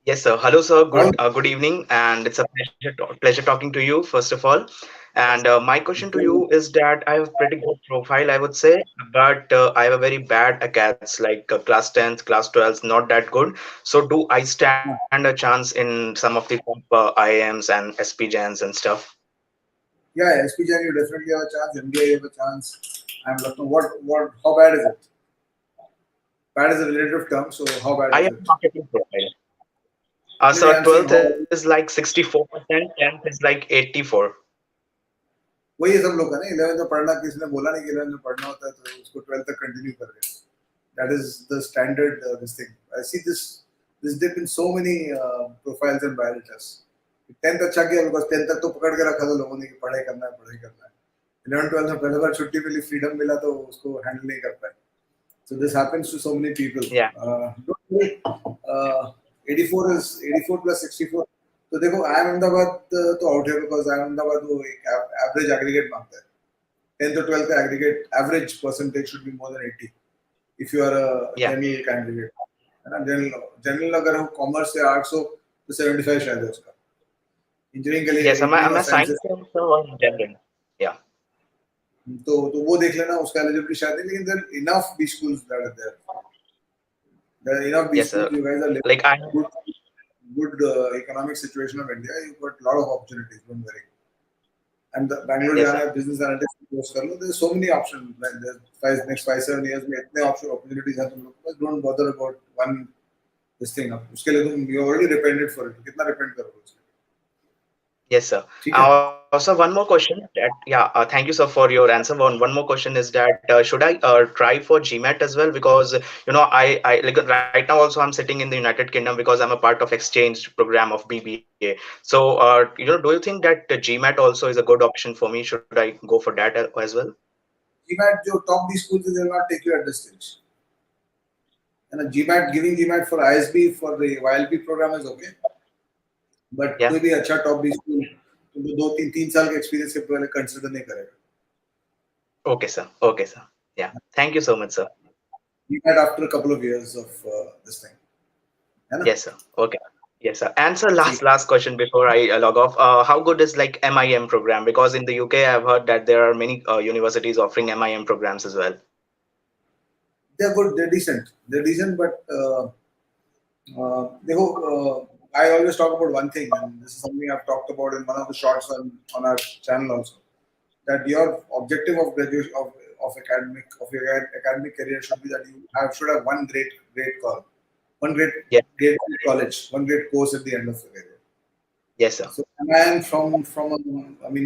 Q: Yes, sir. Hello, sir.
A: How?
Q: Good evening, and it's a pleasure talking to you, first of all. And my question to you is that I have pretty good profile, I would say, but I have a very bad ACATS, like class 10th, class 12th, not that good. So do I stand a chance in some of the top IIMs and SPJANs and stuff?
A: Yeah, SPJ, you definitely have a chance. MBA, you have a chance. I'm Lucknow. How bad is it? Bad is a relative term, so how bad
Q: I
A: is
Q: have
A: it?
Q: marketing profile.
A: नहीं,
Q: So
A: I'm saying
Q: 12th
A: how.
Q: is like 64%, 10th is like 84.
A: वही है सब लोग का ना 11th में पढ़ना किसी ने बोला नहीं कि 11th में पढ़ना होता है तो उसको 12th तक कंटिन्यू कर रहे हैं. That is the standard this thing. I see this dip in so many profiles and biodatas. 10th अच्छा किया because 10th तक तो पकड़ के रखा था लोगों ने कि पढ़ाई करना है. 11th 12th में पहली बार छुट्टी मिली freedom मिला तो उसको handle नहीं कर पाए. So this happens to so many people.
Q: Yeah.
A: Don't worry. 84 plus 64. तो देखो आई एम अहमदाबाद तो आउट है बिकॉज आई एम अहमदाबाद वो एक एवरेज एग्रीगेट मांगता है 10th to 12th का aggregate average percentage should be more than 80 if you are a general candidate है ना जनरल अगर हो कॉमर्स से आर्ट्स हो तो 75 शायद है उसका इंजीनियरिंग के लिए
Q: Yes, I'm
A: इंजीनियरिंग
Q: a
A: और sciences
Q: science or general. Yeah.
A: तो वो देख लेना उसका एलिजिबिलिटी शायद नहीं लेकिन there enough B schools that are there enough B
Q: Yes, sir.
A: Schools you guys are
Q: Like I
A: living good economic situation of India, you've got a lot of opportunities. Don't worry. And the Bangalore
Q: Yes,
A: जाना
Q: sir.
A: है business analytics course कर लो. There's so many options. Like there's next 5-7 years में इतने opportunities हैं तुम लोग को. Don't bother about one this thing. अब उसके लिए तुम you already repented for it. कितना repent करोगे उसके लिए?
Q: Yes, sir.
A: ठीक है.
Q: Also, one more question. Thank you, sir, for your answer. One more question is that should I try for GMAT as well? Because I like right now also I'm sitting in the United Kingdom because I'm a part of exchange program of BBA. So do you think that GMAT also is a good option for me? Should I go for that as well?
A: GMAT जो top B schools they will not take you at this stage. And a GMAT giving GMAT for ISB for the YLP program is okay. But कोई भी अच्छा top B school तुमको 2-3 साल के experience के पहले consider नहीं करेगा.
Q: Okay, sir. Okay, sir. Yeah. Thank you so much, sir.
A: GMAT after a couple of years of this thing.
Q: Yes, sir. Okay. Yes, sir. And sir, last question before I log off. How good is like MIM program? Because in the UK, I've heard that there are many universities offering MIM programs as well.
A: They're good. They're decent. But I always talk about one thing, and this is something I've talked about in one of the shorts on our channel also. That your objective of graduation of your academic career should be that you should have one great call, one great college, one great course at the end of the career.
Q: Yes, sir.
A: So, and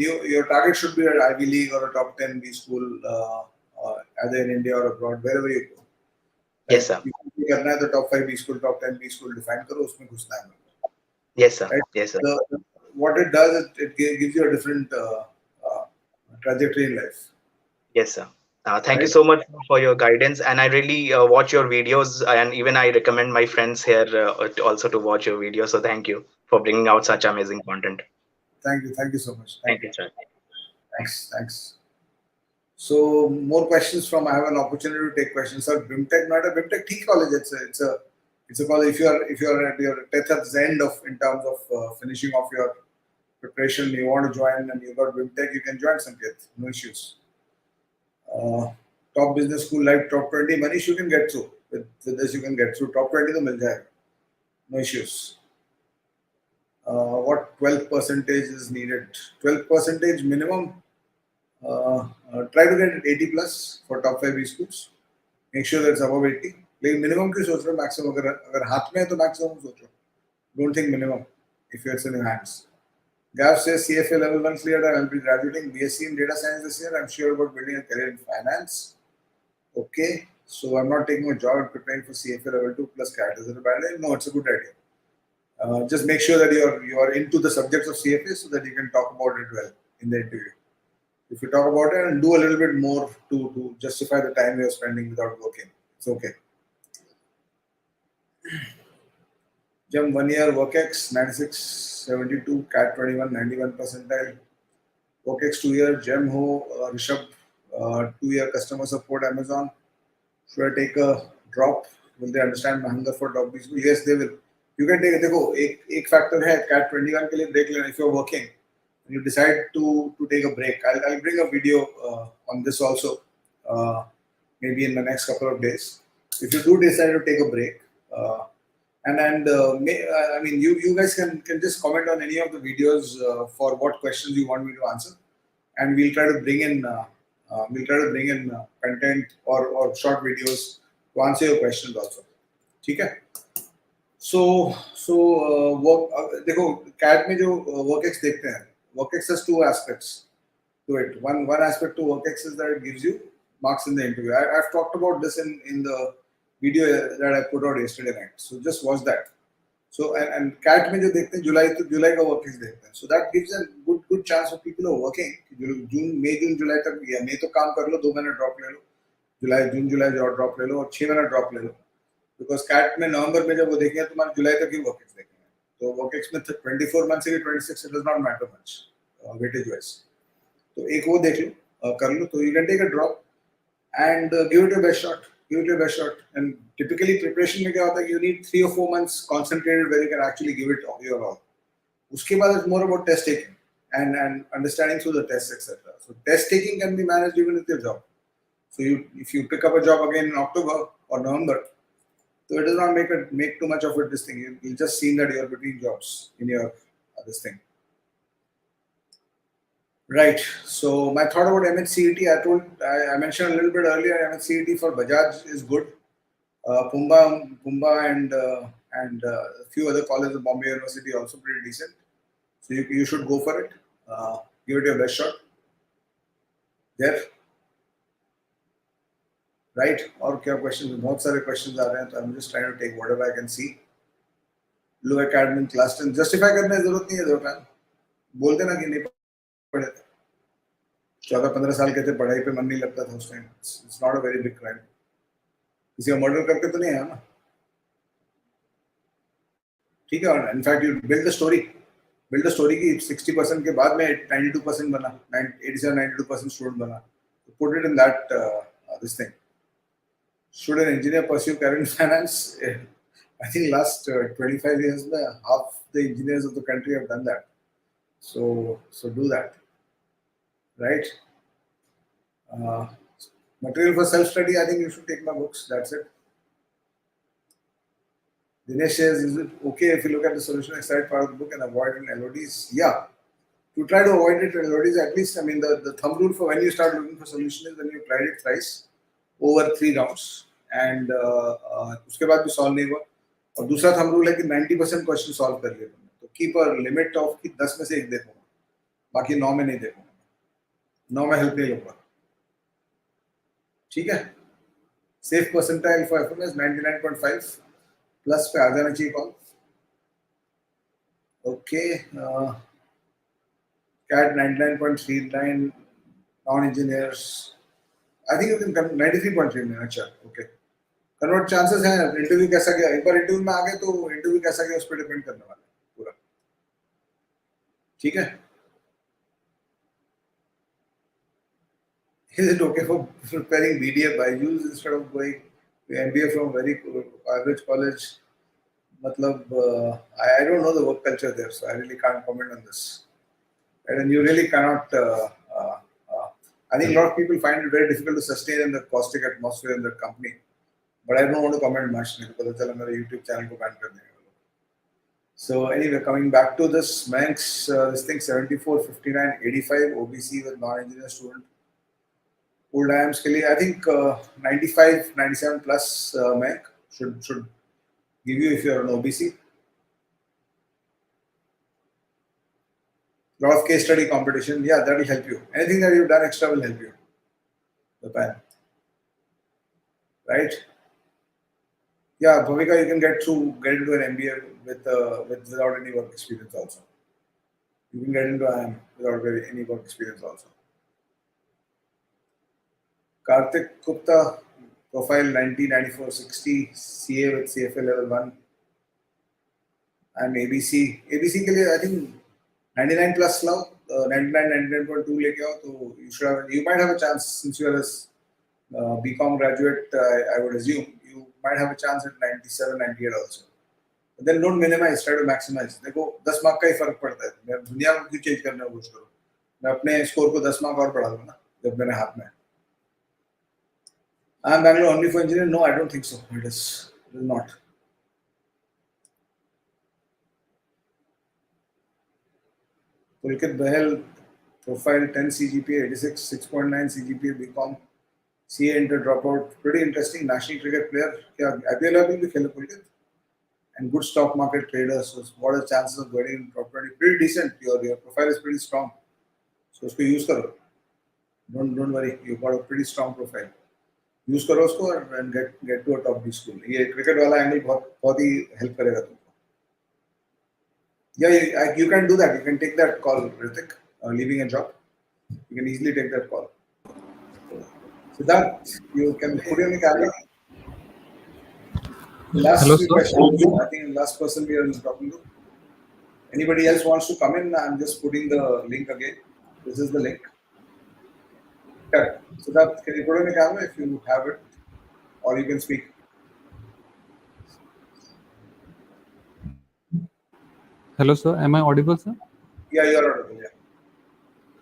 A: your target should be an Ivy League or a top 10 B school, either in India or abroad, wherever you go.
Q: Yes, sir.
A: You करना है तो top 5 B school, top 10 B school define करो, उसमें घुसना है.
Q: Yes, sir.
A: Right?
Q: Yes, sir.
A: What it does, it gives you a different trajectory in life.
Q: Yes, sir. Thank you so much for your guidance, and I really watch your videos, and even I recommend my friends here also to watch your videos. So thank you for bringing out such amazing content.
A: Thank you so much.
Q: Thank you, sir.
A: Thanks. So more questions from. I have an opportunity to take questions. Sir, BIMTech, not a BIMTech T college. It's a college. If you are at your tether's end of in terms of finishing off your preparation, you want to join and you got BIMTech, you can join Sanket. No issues. Top business school like top 20 Manish you can get through. With this you can get through. Top 20 to mil jayega. No issues. What 12% is needed? 12% minimum. Try to get 80 plus for top 5 B schools. Make sure that it's above 80. लेकिन minimum क्यों सोच रहे हो? Maximum अगर हाथ में है तो maximum सोचो. Don't think minimum if it's in your hands. Gav says CFA level 1 cleared. I will be graduating BSc in data science this year. I'm sure about building a career in finance. Okay, so I'm not taking a job and preparing for CFA level 2 plus CAT. Is it a bad idea? No, it's a good idea. Just make sure that you are into the subjects of CFA so that you can talk about it well in the interview. If you talk about it and do a little bit more to justify the time you're spending without working, it's okay. GEM 1 year WorkX 96, 72, CAT 21, 91 percentile. WorkX 2 year GEM Ho, Rishabh 2 year customer support Amazon. Should I take a drop? Will they understand my hunger for drop? Yes, they will. You can take. देखो एक factor है CAT 21 के लिए break लेना. If you're working, and you decide to take a break, I'll bring a video on this also, maybe in the next couple of days. If you do decide to take a break, I mean you guys can just comment on any of the videos for what questions you want me to answer, and we'll try to bring in content or short videos to answer your questions also. ठीक है? So देखो CAT में जो WorkX देखते हैं, WorkX has two aspects to it. One aspect to WorkX is that it gives you marks in the interview. I've talked about this in the video that I put out yesterday night. So just watch that. So and CAT में जो देखते हैं जुलाई का WorkX देखते हैं. So that gives a good chance for people who are working. जून जुलाई तक या मई तो काम कर लो, 2 महीने ड्रॉप ले लो, जून जुलाई ड्रॉप ले लो और 6 महीने ड्रॉप ले लो. बिकॉज कैट में नवंबर में जब वो देखेंगे तुम्हारे जुलाई तक ही वर्कएक्स देखेंगे, तो वर्कएक्स में 24 मंथ से 26 it does not matter much weightage wise. तो एक वो देख लो, कर लो, तो you can take a drop and give it your best shot. And typically preparation में क्या होता है कि you need 3 or 4 months concentrated where you can actually give it your all. उसके बाद it's more about test taking and understanding through the tests, etc. So test taking can be managed even with your job. So if you pick up a job again in October or November, so it does not make too much of it this thing. You just seen that you're between jobs in your this thing. Right. So my thought about MHCET, I mentioned a little bit earlier. MHCET for Bajaj is good. Pumba and a few other colleges of Bombay University also pretty decent. So you should go for it. Give it your best shot. There. Right? और क्या questions? बहुत सारे questions आ रहे हैं, तो I'm just trying to take whatever I can see. Low academic class 10 justify करने की जरूरत नहीं है दोपहर. बोलते ना कि नहीं पढ़े थे. 14-15 साल के थे, पढ़ाई पे मन नहीं लगता था उस time. It's not a very big crime. किसी का मर्डर करके तो नहीं है ना. ठीक है. In fact, you build the story की 60% के बाद में 92% बना, 87-92% student बना. Put it in that this thing. Should an engineer pursue career in finance? I think last 25 years, half the engineers of the country have done that. So do that, right? Material for self-study, I think you should take my books. That's it. Dinesh says, is it okay if you look at the solution exercise part of the book and avoid in LODs? Yeah. To try to avoid it in LODs, at least, I mean, the thumb rule for when you start looking for solution is when you tried it thrice over 3 rounds and उसके बाद भी solve नहीं हुआ. और दूसरा thumb rule है कि 90% question solve कर लिए तुमने, तो कीप अ लिमिट ऑफ कि 10 में से 1 देखूंगा, बाकी 9 में नहीं देखूंगा, 9 में हेल्प नहीं लूंगा. ठीक है. Safe percentile for FMS 99.5 plus पे आ जाना चाहिए call. Okay. CAT 99.39 non engineers I think you can 93.39. अच्छा ओके. कन्वर्ट चांसेस हैं. इंटरव्यू कैसा गया, एक बार इंटरव्यू में आ गए तो इंटरव्यू कैसा गया उस पर डिपेंड करने वाला है पूरा. ठीक है. Is it okay for preparing BDA by use instead of going to MBA from very average college? मतलब I don't know the work culture there, so I really can't comment on this. And you really cannot. I think a lot of people find it very difficult to sustain in the caustic atmosphere in the company. But I don't want to comment much because I मेरा YouTube channel को ban कर देंगे. So anyway, coming back to this, Manx, this thing 74, 59, 85 OBC with non-engineer student. Old IIMs के लिए I think 95, 97 plus Manx should give you if you are an OBC. Lot of case study competition, yeah, that will help you. Anything that you've done extra will help you. The pan, right? Yeah, Bhavika, you can get into an MBA without any work experience also. You can get into IIM without any work experience also. Karthik Gupta, profile 90, 94, 60, CA with CFA level 1. and ABC के लिए I think 99 plus लाओ, 99 99.2 लेके आओ तो you might have a chance since you are a BCom graduate. I would assume you might have a chance at 97 98 also. But then don't minimize, try to maximize. देखो 10 mark का ही फर्क पड़ता है. मैं दुनिया को क्यों चेंज करने की कोशिश करूँ? मैं अपने स्कोर को 10 मार्क और बढ़ा दूँगा जब मेरे हाथ में. I am Bangalore only for engineering? No, I don't think so. It is not. Pulkit Bahel, profile 10 CGPA, 86, 6.9 CGPA, BCom, CA inter dropout. Pretty interesting. National cricket player. क्या IPL भी खेले Pulkit? And good stock market trader. So what are the chances of getting in top 20? Pretty decent. Your profile is pretty strong. So उसको use करो. Don't worry. You've got a pretty strong profile. Use करो उसको and get to a top B school. ये cricket वाला angle बहुत ही help करेगा तुमको. Yeah, you can do that. You can take that call, Ritik. Leaving a job, you can easily take that call. Siddharth, you can put in the camera. Last
R: Hello,
A: few
R: sir.
A: questions. I think the last person we are talking to. Anybody else wants to come in? I'm just putting the link again. This is the link. Correct. Siddharth, can you put in the camera if you have it, or you can speak?
R: Hello, sir. Am I audible, sir?
A: Yeah, you're audible. Yeah.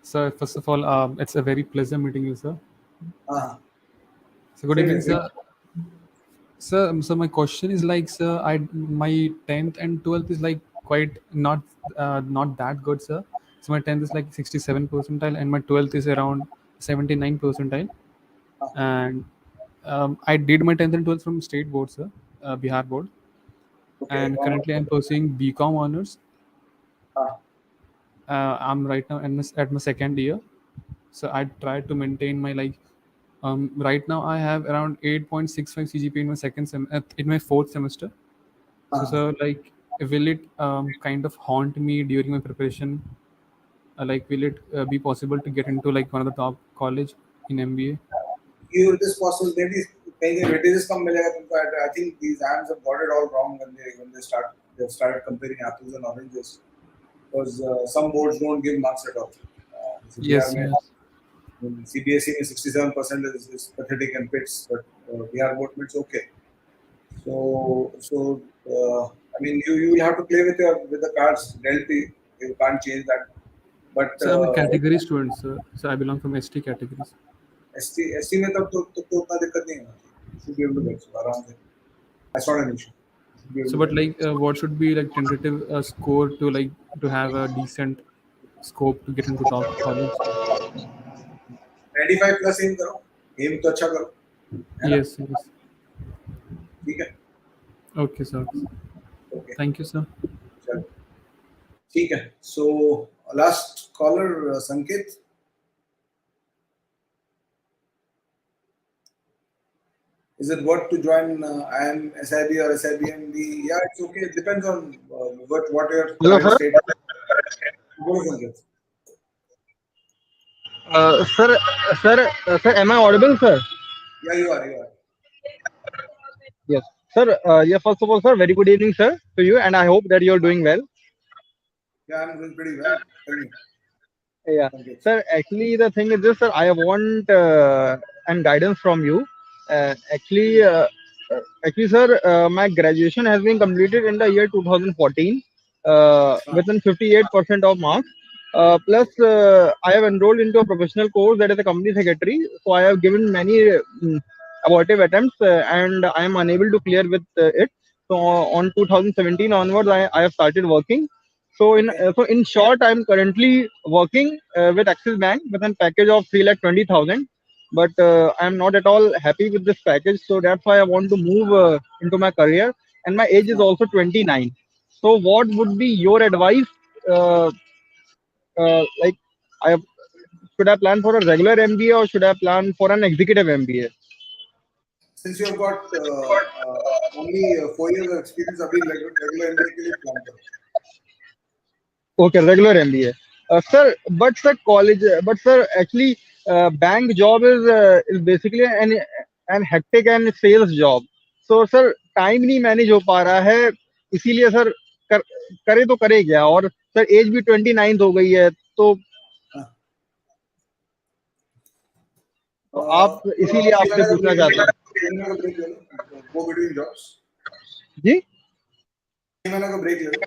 R: Sir, first of all, it's a very pleasure meeting you, sir.
A: Uh-huh.
R: So good
A: Same
R: evening,
A: here.
R: sir. So my question is like, sir, my 10th and 12th is like quite not that good, sir. So my 10th is like 67 percentile, and my 12th is around 79 percentile. And I did my 10th and 12th from state board, sir, Bihar board.
A: Okay.
R: And currently I'm pursuing BCom honors. I'm right now at my second year, so I try to maintain my like. Right now I have around 8.65 CGPA in my in my fourth semester. So, sir, like, will it kind of haunt me during my preparation? Like, will it be possible to get into like one of the top college in MBA?
A: It is possible. Maybe weightages कम मिलेगा तुमको. I think these AMs have got it all wrong when they started comparing apples and oranges, because some boards don't give marks at all.
R: Yes,
A: में,
R: yes.
A: CBSE में 67% is pathetic and pits, but Bihar board it's okay. So I mean you will have to play with the cards dealt to you. You can't change that. But
R: So I'm a category student, sir. So I belong from ST categories.
A: ST में तब तो उतना दिक्कत नहीं है. You should be able to get आराम से. That's not an issue.
R: So, but like, what should be like tentative score to have a decent scope to get into top college?
A: 95 plus aim करो. Aim तो अच्छा करो.
R: Yes, yes.
A: ठीक है.
R: Okay, sir.
A: Okay.
R: Thank you, sir.
A: चलो. ठीक है. So last caller, Sanket. Is it worth to join IM SIB or SIBMB? Yeah, it's okay. It depends on what your current state is. Go, Sanket.
S: Sir, am I audible, sir?
A: Yeah, you are.
S: Yes, sir. Yeah, first of all, sir, very good evening, sir, to you, and I hope that you're doing well.
A: Yeah, I'm doing pretty well. Tell me.
S: Yeah, sir. Actually, the thing is this, sir. I want and guidance from you. Actually, sir, my graduation has been completed in the year 2014 within 58% of marks. Plus, I have enrolled into a professional course, that is a company secretary. So I have given many abortive attempts and I am unable to clear with it. So on 2017 onwards, I have started working. So in short, I am currently working with Axis Bank with a package of 3,20,000. But I am not at all happy with this package. So that's why I want to move into my career. And my age is also 29. So what would be your advice? Like, should I plan for a regular MBA or should I plan for an executive MBA?
A: Since you have got only 4 years of experience, अभी regular MBA के लिए plan करो.
S: Okay, regular MBA. Sir, actually, bank job is basically an hectic and sales job. So, sir, time नहीं manage हो पा रहा है. इसीलिए, sir, करे तो करे क्या? और सर एज भी 29 हो गई है, तो आप इसीलिए आपसे पूछना चाहता हूँ।
A: Go between jobs.
S: जी,
A: 3 महीने का ब्रेक ले लो.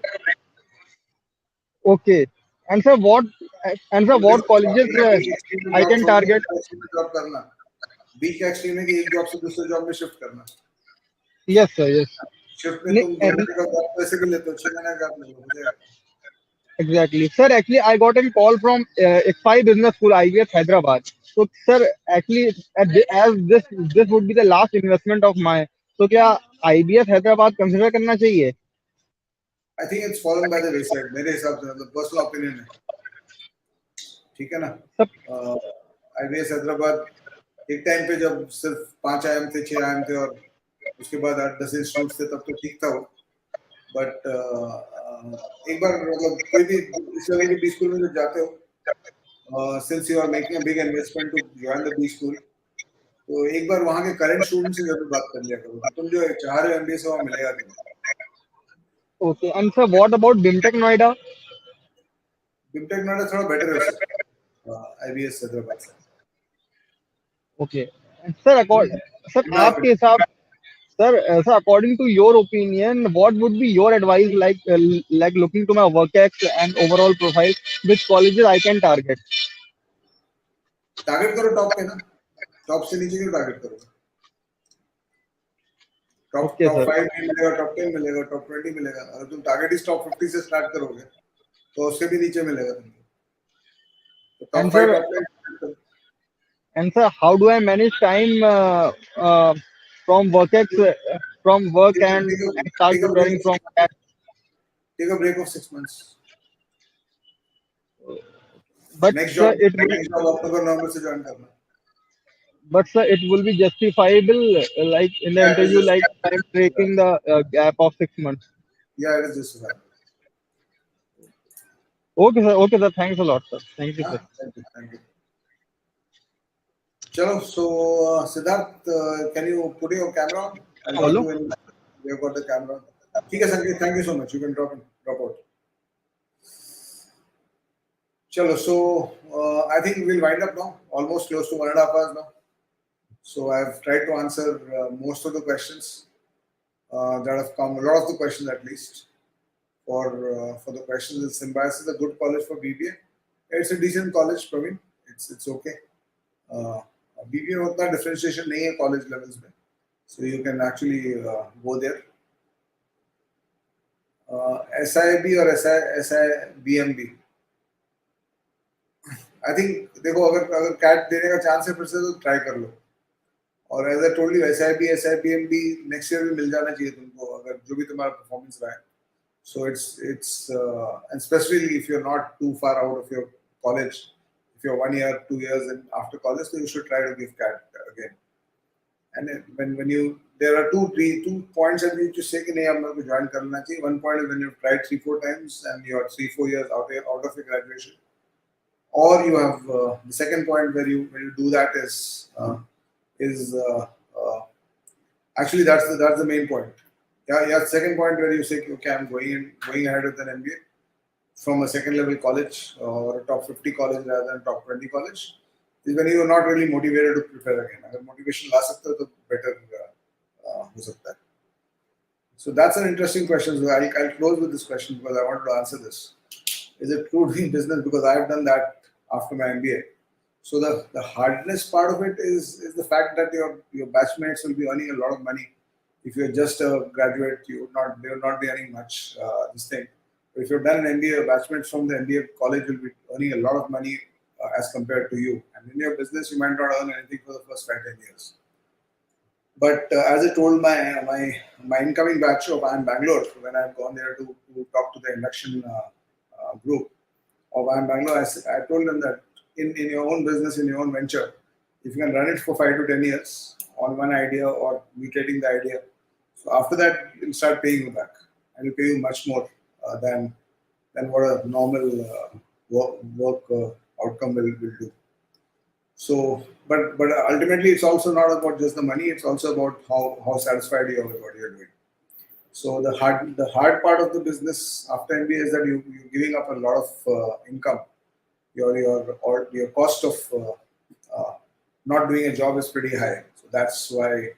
S: Okay. And sir what colleges I can target?
A: Job करना. बी का एक्सट्रीम है कि एक जॉब से दूसरे जॉब में शिफ्ट करना.
S: Yes sir, yes.
A: शिफ्ट में तुम 2 महीने का गैप पैसे भी लेते हो, 6 महीने का गैप ले लो, हो जाएगा.
S: Exactly. Sir, actually, I got a call from X5 Business School, IBS Hyderabad. So, sir, actually, as this would be the last investment of mine. So, क्या IBS Hyderabad consider करना चाहिए?
A: I think it's fallen by the wayside. मेरे हिसाब से मतलब personal opinion है. ठीक है ना? IBS हैदराबाद एक टाइम पे जब सिर्फ 5 IIM थे, 6 IIM थे और उसके बाद 8-10 इंस्टीट्यूट थे, तब तो ठीक था वो. बट एक बार मतलब कोई भी इस लेवल के बी स्कूल में जब जाते हो, since you are making a big investment to join the B school, तो एक बार वहाँ के करंट स्टूडेंट से जरूर बात कर लिया करो. तुम जो चाह रहे हो MBA से वहाँ मिलेगा तुम्हें.
S: Okay. And sir, what about BIMTech Noida?
A: BIMTech Noida थोड़ा बेटर है उससे, IBS हैदराबाद से.
S: Okay. And sir, आपके हिसाब sir, according to your opinion, what would be your advice like looking to my work ex and overall profile, which colleges I can target?
A: Target करो top पे ना. Top से नीचे क्यों target करो? Top
S: Okay,
A: top
S: sir.
A: 5 नहीं मिलेगा, top 10 मिलेगा, टॉप 20 मिलेगा. अगर तुम टारगेट इस टॉप 50 से स्टार्ट करोगे तो उससे भी नीचे मिलेगा तुमको. तो top
S: And
A: 5
S: sir,
A: top 10.
S: how do I manage time from work from work and start
A: Take a break
S: preparing
A: of
S: from
A: take a break of 6 months.
S: but
A: Next
S: sir,
A: job October November से join करना.
S: it will be justifiable like in the
A: Yeah, it is
S: interview, like
A: justifiable.
S: I'm breaking the gap of 6 months.
A: Yeah, it is justifiable.
S: Okay sir, thanks a lot sir, thank you sir.
A: Thank you. Chalo, so Siddharth, can you put your camera on? I'll
S: Hello?
A: call you when we have got the camera. ठीक है Sangeet, thank you so much. You can drop out. Chalo, so I think we'll wind up now. Almost close to 1.5 hours now. So I've tried to answer most of the questions that have come. A lot of the questions, at least. For the questions, Symbiosis is a good college for BBA. It's a decent college, Praveen. It's okay. BBA में उतना differentiation नहीं है college levels में, so you can actually go there. SIB or SIBMB. I think देखो अगर CAT देने का chance है फिर से तो try कर लो. और as I told you, SIB, SIBMB next year भी मिल जाना चाहिए तुमको अगर जो भी तुम्हारा performance रहा है. So it's and especially if you're not too far out of your college, if you're 1 year, 2 years and after college, then you should try to give CAT again. And when you there are two points that you just say कि नहीं हम लोग join करना चाहिए. One point is when you've tried 3-4 times and you're 3-4 years out of your graduation, or you have the second point where you do that is actually that's the main point. Yeah. Second point where you say, okay, I'm going ahead with an MBA from a second level college or a top 50 college rather than top 20 college is when you are not really motivated to prepare again. अगर motivation ला सकते हो तो better हो सकता है. So that's an interesting question. So I'll close with this question because I wanted to answer this. Is it true doing business? Because I've done that after my MBA. So the hardness part of it is the fact that your batchmates will be earning a lot of money. If you're just a graduate, they would not be earning much this thing. But if you've done an MBA, batchmates from the MBA college will be earning a lot of money as compared to you. And in your business, you might not earn anything for the first 5-10 years. But as I told my incoming batch of IIM Bangalore, when I've gone there to talk to the induction group of IIM Bangalore, I told them that in your own business, in your own venture, if you can run it for 5 to 10 years on one idea or mutating the idea, so after that, it'll start paying you back. And it'll pay you much more than what a normal work outcome will do. So, but ultimately, it's also not about just the money. It's also about how satisfied you are with what you're doing. So the hard part of the business after MBA is that you're giving up a lot of income. Your cost of not doing a job is pretty high. So that's why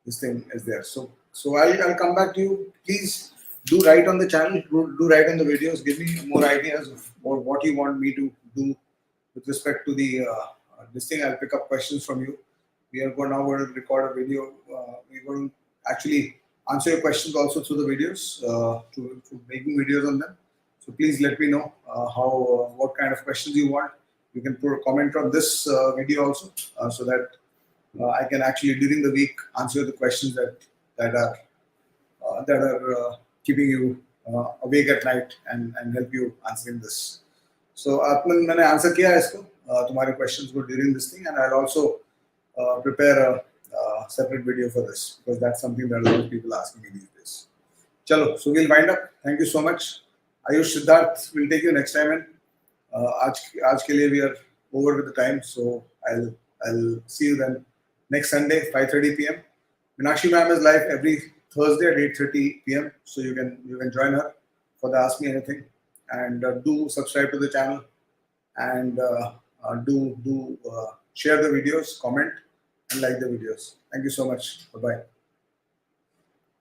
A: this thing is there. So I'll come back to you. Please do write on the channel, do write on the videos, give me more ideas of what you want me to do with respect to the this thing. I'll pick up questions from you. We are now going to record a video. We're going to actually answer your questions also through the videos, to making videos on them. So please let me know what kind of questions you want. You can put a comment on this video also, so that I can actually during the week answer the questions that are keeping you awake at night and help you answering this. So Atman, मैंने answer किया है इसको तुम्हारे questions को during this thing, and I'll also prepare a separate video for this, because that's something that a lot of people asking me these days. Chalo, so we'll wind up. Thank you so much. Ayush, Siddharth will take you next time in. आज के लिए we are over with the time, so I'll see you then next Sunday 5:30 p.m. Meenakshi ma'am is live every Thursday at 8:30 p.m. So you can join her for the Ask Me Anything, and do subscribe to the channel, and do share the videos, comment, and like the videos. Thank you so much. Bye bye.